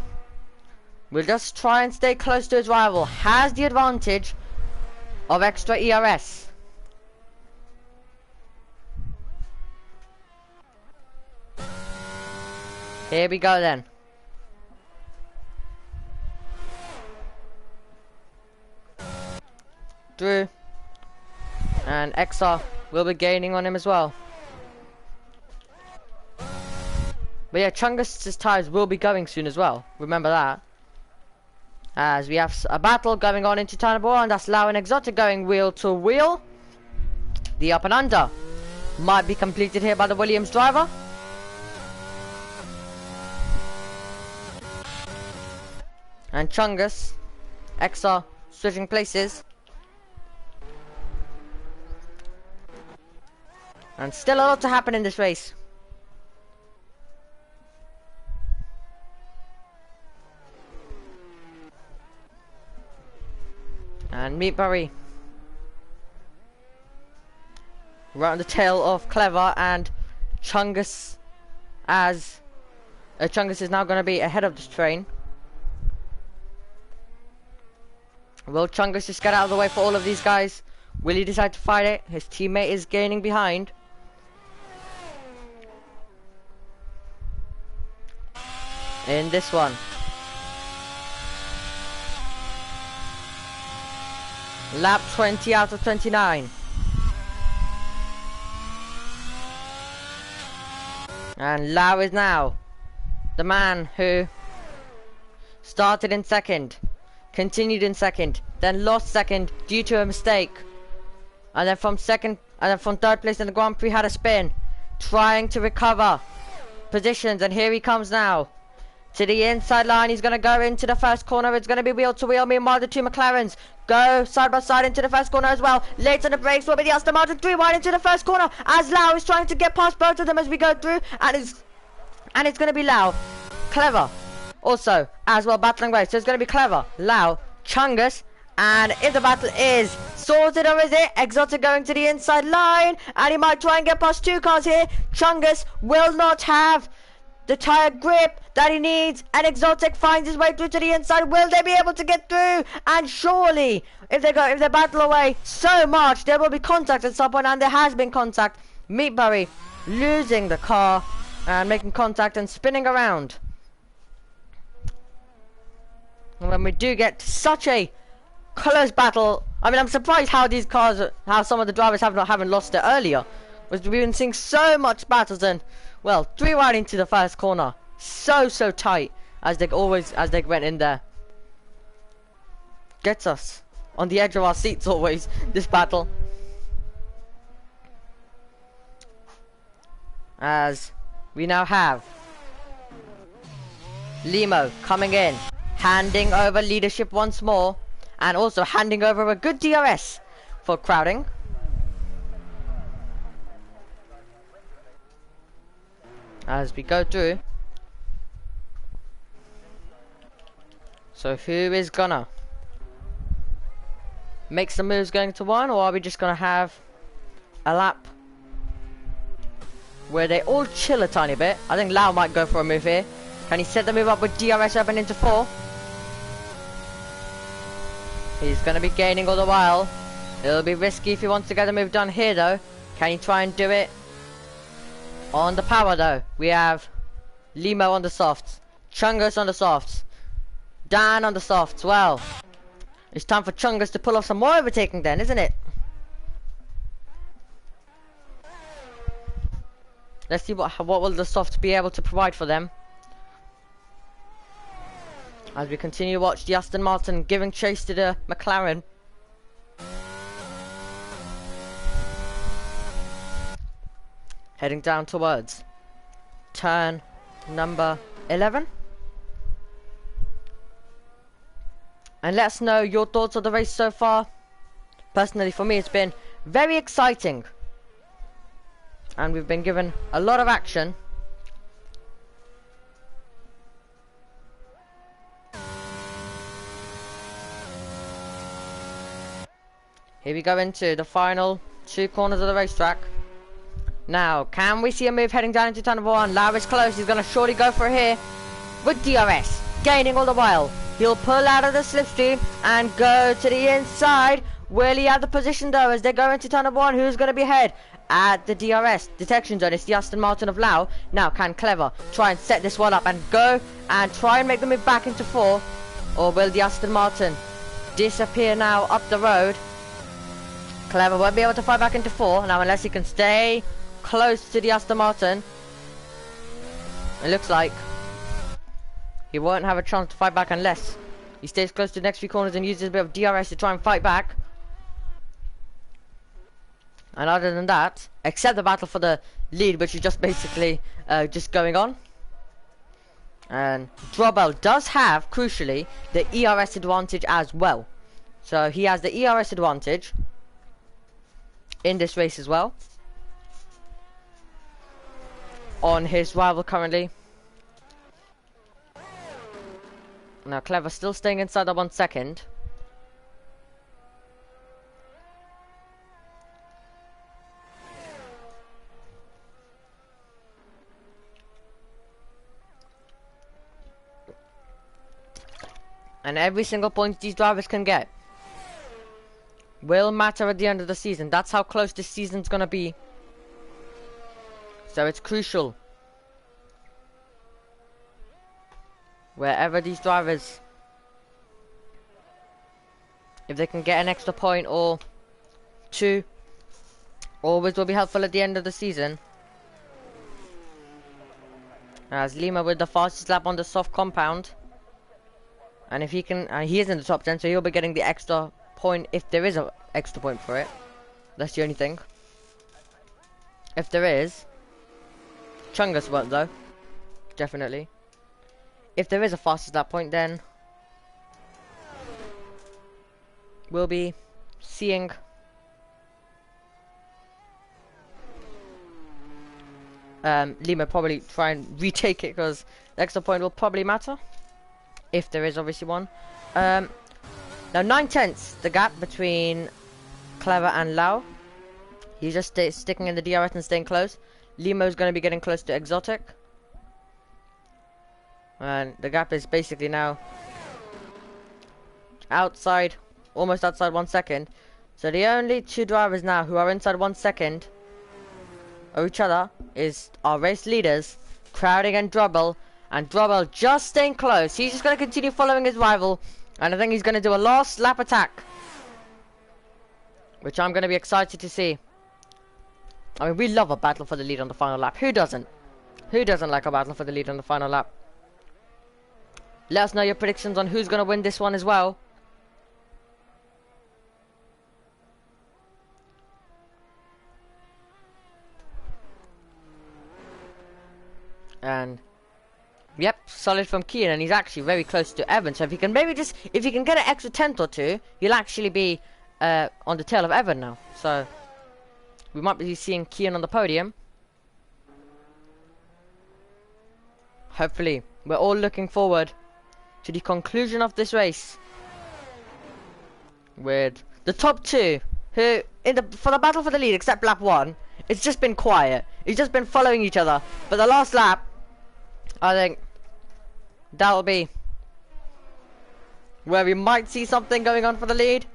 will just try and stay close to his rival. Has the advantage of extra ERS. Here we go then. Drew and XR will be gaining on him as well. But yeah, Chungus's tyres will be going soon as well. Remember that. As we have a battle going on into turn number 1. That's Lau and Exotic going wheel to wheel. The up and under might be completed here by the Williams driver. And Chungus, XR switching places. And still a lot to happen in this race. And Meatberry right on the tail of Clever, and Chungus as Chungus is now going to be ahead of this train. Will Chungus just get out of the way for all of these guys? Will he decide to fight it? His teammate is gaining behind. In this one. Lap 20 out of 29. And Lau is now the man who started in second, continued in second, then lost second due to a mistake. And then from third place in the Grand Prix had a spin, trying to recover positions, and here he comes now. To the inside line, he's going to go into the first corner. It's going to be wheel to wheel. Meanwhile, the two McLarens go side by side into the first corner as well. Late on the brakes will be the Aston Martin 3 wide into the first corner, as Lau is trying to get past both of them as we go through. And it's going to be Lau. Clever also as well battling away. So it's going to be Clever, Lau, Chungus, And if the battle is sorted, or is it? Exotic going to the inside line, and he might try and get past 2 cars here. Chungus will not have the tire grip that he needs, and Exotic finds his way through to the inside. Will they be able to get through? And surely, if they battle away so much, there will be contact at some point, and there has been contact. Meatbury losing the car and making contact and spinning around. And when we do get such a close battle, I mean, I'm surprised how these cars, how some of the drivers haven't lost it earlier. We've been seeing so much battles, and well, 3 right into the first corner, so tight as they went in there. Gets us on the edge of our seats always, this battle. As we now have Limo coming in, handing over leadership once more, and also handing over a good DRS for crowding. As we go through. So who is gonna make some moves going to 1, or are we just gonna have a lap where they all chill a tiny bit? I think Lau might go for a move here. Can he set the move up with DRS open into 4? He's gonna be gaining all the while. It'll be risky if he wants to get the move done here though. Can he try and do it on the power though? We have Limo on the softs, Chungus on the softs, Dan on the softs. Well, it's time for Chungus to pull off some more overtaking then, isn't it? Let's see what will the softs be able to provide for them. As we continue to watch the Aston Martin giving chase to the McLaren. Heading down towards turn number 11. And let us know your thoughts on the race so far. Personally, for me, it's been very exciting. And we've been given a lot of action. Here we go into the final 2 corners of the racetrack. Now, can we see a move heading down into turn number 1? Lau is close. He's going to surely go for it here with DRS. Gaining all the while. He'll pull out of the slipstream and go to the inside. Will he have the position though as they go into turn number 1? Who's going to be ahead? At the DRS detection zone, it's the Aston Martin of Lau. Now, can Clever try and set this one up and go and try and make the move back into 4? Or will the Aston Martin disappear now up the road? Clever won't be able to fight back into 4 now unless he can stay close to the Aston Martin. It looks like he won't have a chance to fight back unless he stays close to the next few corners and uses a bit of DRS to try and fight back. And other than that, except the battle for the lead, which is just basically just going on. And Drobel does have, crucially, the ERS advantage as well. So he has the ERS advantage in this race as well on his rival currently. Now Clever still staying inside the 1 second. And every single point these drivers can get will matter at the end of the season. That's how close this season's gonna be. So it's crucial. Wherever these drivers, if they can get an extra point or 2, always will be helpful at the end of the season. As Lima with the fastest lap on the soft compound. And if he can, he is in the top 10, so he'll be getting the extra point if there is an extra point for it. That's the only thing. If there is, Chungus won't though. Definitely. If there is a fastest lap point, then we'll be seeing Lima probably try and retake it because the extra point will probably matter. If there is obviously one. Now 9/10 the gap between Clever and Lau. He's just sticking in the DRS and staying close. Limo's going to be getting close to Exotic. And the gap is basically now outside, almost outside 1 second. So the only two drivers now who are inside 1 second of each other is our race leaders, Crowding and Drubble. And Drubble just staying close. He's just going to continue following his rival. And I think he's going to do a last lap attack, which I'm going to be excited to see. I mean, we love a battle for the lead on the final lap. Who doesn't? Who doesn't like a battle for the lead on the final lap? Let us know your predictions on who's going to win this one as well. And yep, solid from Kian, and he's actually very close to Evan. So if he can maybe just, if he can get an extra tenth or two, he'll actually be on the tail of Evan now. So we might be seeing Kian on the podium. Hopefully, we're all looking forward to the conclusion of this race with the top two, who for the battle for the lead, except lap 1, it's just been quiet. It's just been following each other. But the last lap, I think that'll be where we might see something going on for the lead.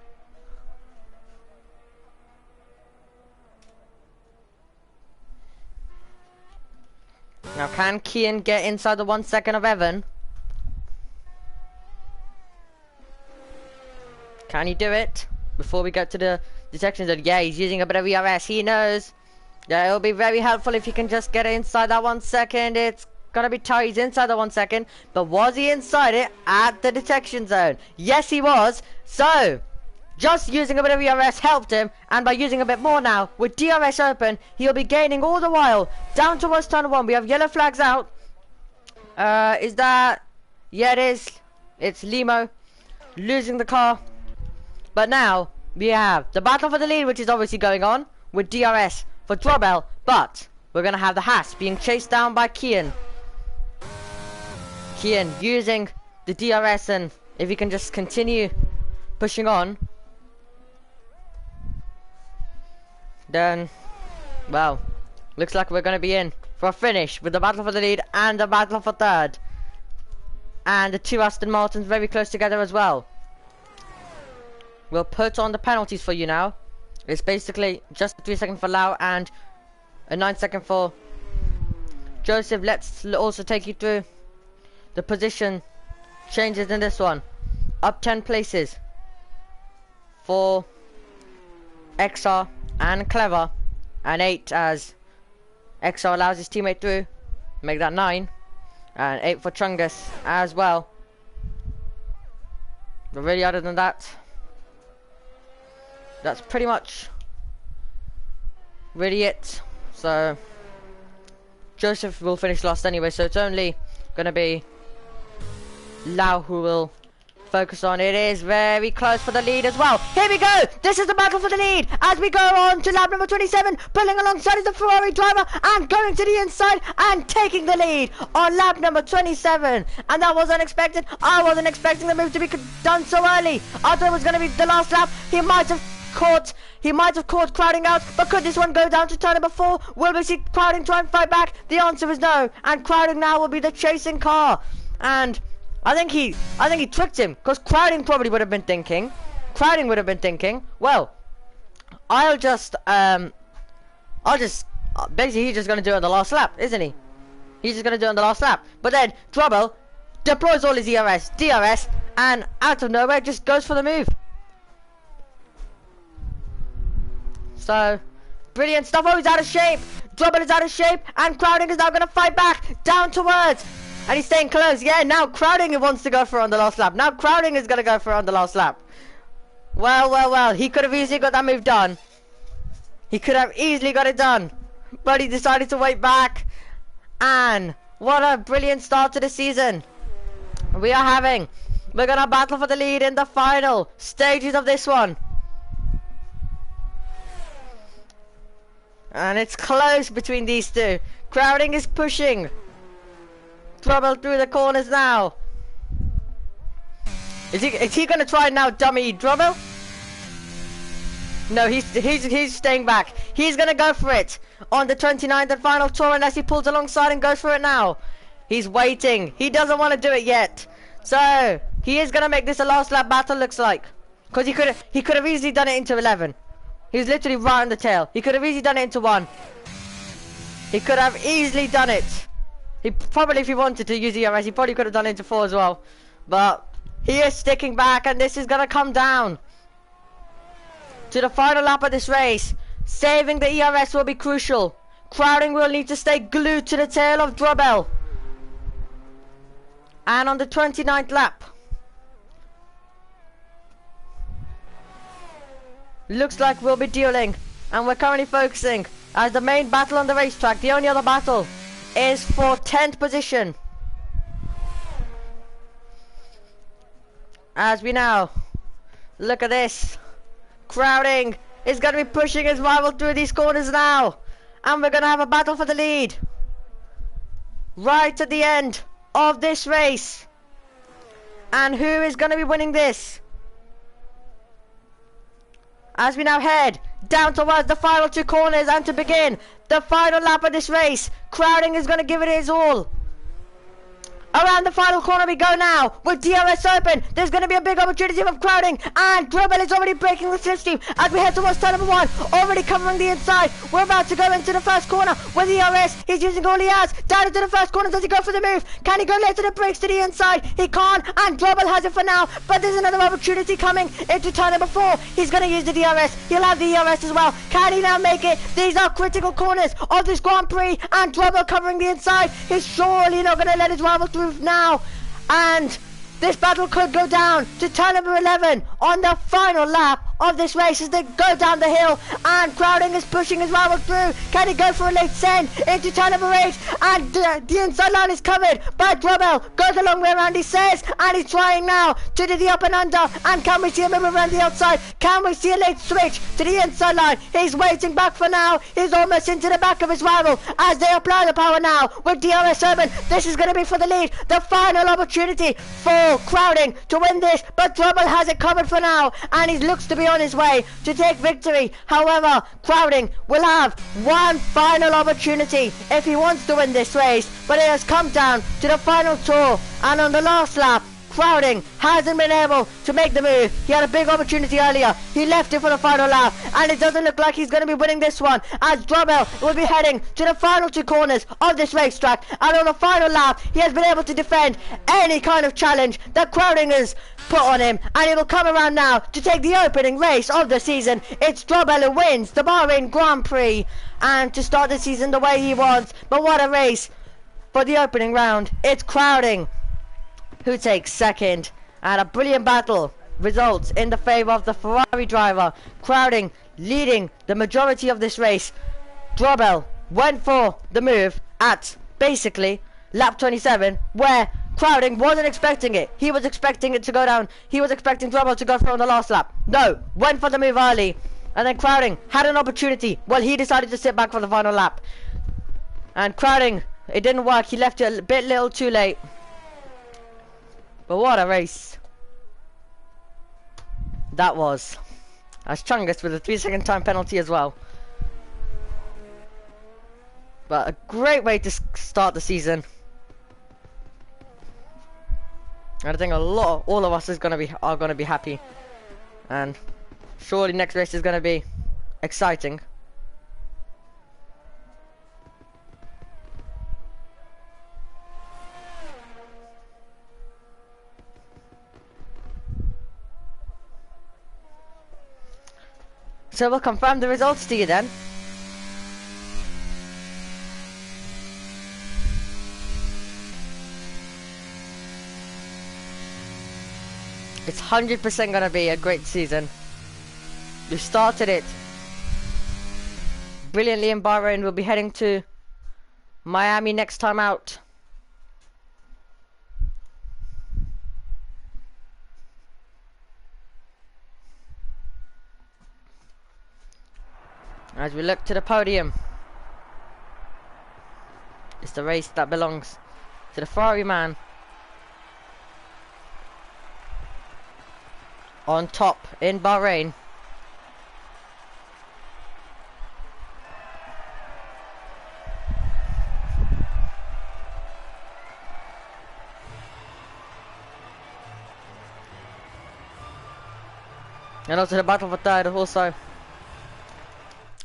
Now, can Kian get inside the 1 second of Evan? Can he do it before we get to the detection zone? Yeah, he's using a bit of ERS. He knows that it'll be very helpful if he can just get inside that 1 second. It's gonna be tight. He's inside the 1 second, but was he inside it at the detection zone? Yes, he was. So just using a bit of ERS helped him, and by using a bit more now with DRS open, he'll be gaining all the while down towards turn 1. We have yellow flags out. Is that? Yeah, it is. It's Limo losing the car. But now we have the battle for the lead, which is obviously going on with DRS for Drobel, but we're gonna have the Haas being chased down by Kian. Kian using the DRS, and if he can just continue pushing on, then, well, looks like we're going to be in for a finish with the battle for the lead and the battle for third. And the two Aston Martins very close together as well. We'll put on the penalties for you now. It's basically just a 3 second for Lau and a 9 second for Joseph. Let's also take you through the position changes in this one. Up 10 places for XR and Clever, and 8 as XR allows his teammate through, make that 9, and 8 for Chungus as well. But really, other than that, that's pretty much really it. So Joseph will finish last anyway, so it's only gonna be Lau who will focus on. It is very close for the lead as well. Here we go. This is the battle for the lead as we go on to lap number 27. Pulling alongside is the Ferrari driver and going to the inside and taking the lead on lap number 27. And that was unexpected. I wasn't expecting the move to be done so early. I thought it was going to be the last lap. He might have caught Crowding out, but could this one go down to turn number 4? Will we see Crowding try and fight back? The answer is no, and Crowding now will be the chasing car. And I think he tricked him, because Crowding probably would have been thinking, well, I'll just basically he's just gonna do it on the last lap, isn't he? He's just gonna do it on the last lap. But then Drubble deploys all his DRS, and out of nowhere just goes for the move. So brilliant stuff. Oh, he's out of shape. Drubble is out of shape, and Crowding is now gonna fight back down towards. And he's staying close. Yeah, now Crowding wants to go for on the last lap. Now Crowding is going to go for on the last lap. Well. He could have easily got that move done. He could have easily got it done. But he decided to wait back. And what a brilliant start to the season we are having. We're going to battle for the lead in the final stages of this one. And it's close between these two. Crowding is pushing Drubble through the corners now. Is he gonna try now, dummy Drobel? No, he's staying back. He's gonna go for it on the 29th and final tour unless he pulls alongside and goes for it now. He's waiting. He doesn't want to do it yet. So he is gonna make this a last lap battle, looks like. Because he could have easily done it into 11. He's literally right on the tail. He could have easily done it into 1. He could have easily done it. He probably, if he wanted to use ERS, he probably could have done it into 4 as well. But he is sticking back, and this is gonna come down to the final lap of this race. Saving the ERS will be crucial. Crowding will need to stay glued to the tail of Drobel. And on the 29th lap, looks like we'll be dueling, and we're currently focusing as the main battle on the racetrack. The only other battle is for 10th position. As we now look at this, Crowding is going to be pushing his rival through these corners now, and we're going to have a battle for the lead right at the end of this race. And who is going to be winning this? As we now head down towards the final 2 corners and to begin the final lap of this race, Crowding is going to give it his all. Around the final corner we go now with DRS open. There's going to be a big opportunity for Crowding, and Drobel is already breaking the slipstream as we head towards turn number 1, already covering the inside. We're about to go into the first corner with DRS. He's using all he has. Down into the first corner. Does he go for the move? Can he go later the brakes to the inside? He can't, and Drobel has it for now, but there's another opportunity coming into turn number 4. He's going to use the DRS. He'll have the ERS as well. Can he now make it? These are critical corners of this Grand Prix, and Drobel covering the inside. He's surely not going to let his rival through now, and this battle could go down to turn number 11 on the final lap of this race as they go down the hill, and Crowding is pushing his rival through. Can he go for a late send into turn number 8? And the inside line is covered by Drobel. Goes a long way around, he says, and he's trying now to do the up and under. And can we see him move around the outside? Can we see a late switch to the inside line? He's waiting back for now. He's almost into the back of his rival as they apply the power now with DRS open. This is going to be for the lead. The final opportunity for Crowding to win this, but Drobel has it covered for now, and he looks to be on his way to take victory. However, Crowding will have one final opportunity if he wants to win this race, but it has come down to the final tour, and on the last lap, Crowding hasn't been able to make the move. He had a big opportunity earlier. He left it for the final lap, and it doesn't look like he's going to be winning this one, as Drobel will be heading to the final 2 corners of this racetrack, and on the final lap he has been able to defend any kind of challenge that Crowding has put on him, and he will come around now to take the opening race of the season. It's Drobel who wins the Bahrain Grand Prix, and to start the season the way he wants. But what a race for the opening round. It's Crowding who takes second, and a brilliant battle results in the favour of the Ferrari driver. Crowding leading the majority of this race. Drobel went for the move at basically lap 27, where Crowding wasn't expecting it. He was expecting it to go down. He was expecting Drobel to go through on the last lap. No, went for the move early, and then Crowding had an opportunity. Well, he decided to sit back for the final lap, and Crowding, it didn't work. He left it a little too late. But what a race that was, as Chungus with a 3-second time penalty as well. But a great way to start the season. I think all of us are gonna be happy, and surely next race is gonna be exciting. So we'll confirm the results to you then. It's 100% gonna be a great season. We started it brilliantly in Bahrain. We'll be heading to Miami next time out. As we look to the podium, it's the race that belongs to the Ferrari man. on top in Bahrain. And also the battle for third also.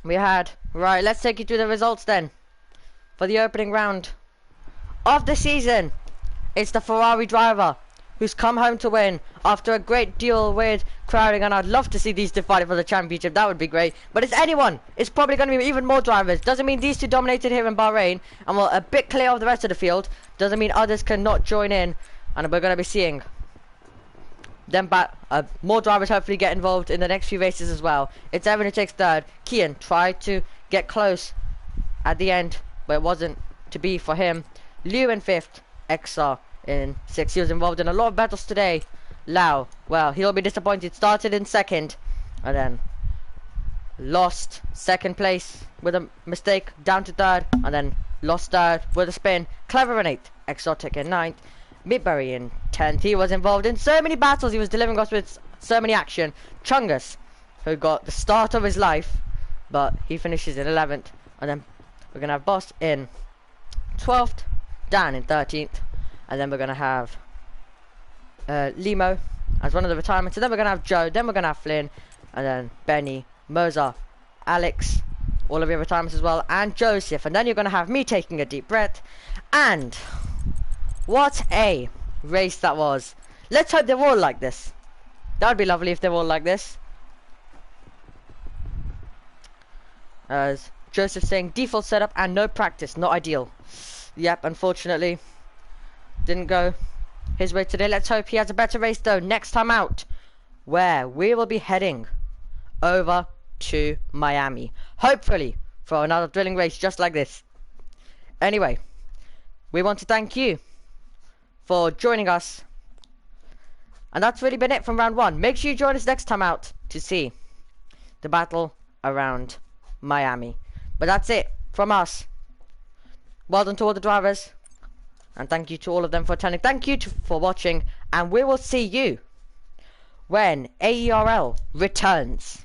We had, right, let's take you through the results then. For the opening round of the season, it's the Ferrari driver who's come home to win after a great deal with crowding, and I'd love to see these two fighting for the championship. That would be great. But it's anyone. It's probably going to be even more drivers. Doesn't mean these two dominated here in Bahrain and were a bit clear of the rest of the field. Doesn't mean others cannot join in, and we're going to be seeing then more drivers hopefully get involved in the next few races as well. It's Evan who takes third. Kian tried to get close at the end, but it wasn't to be for him. Liu in fifth. XR in sixth. He was involved in a lot of battles today. Lau, well, he'll be disappointed. Started in second and then lost second place with a mistake, down to third, and then lost third with a spin. Clever in eighth. Exotic in ninth. Midbury in 10th. He was involved in so many battles. He was delivering us with so many action. Chungus, who got the start of his life, but he finishes in 11th. And then we're going to have Boss in 12th. Dan in 13th. And then we're going to have Limo as one of the retirements. And then we're going to have Joe. Then we're going to have Flynn. And then Benny, Moza, Alex. All of your retirements as well. And Joseph. And then you're going to have me taking a deep breath. And what a race that was. Let's hope they're all like this. That would be lovely if they're all like this. As Joseph saying, default setup and no practice, not ideal. Yep, unfortunately didn't go his way today. Let's hope he has a better race though next time out, where we will be heading over to Miami, hopefully for another thrilling race just like this. Anyway, we want to thank you for joining us, and that's really been it from round one. Make sure you join us next time out to see the battle around Miami. But that's it from us. Well done to all the drivers, and thank you to all of them for attending. Thank you for watching, and we will see you when AERL returns.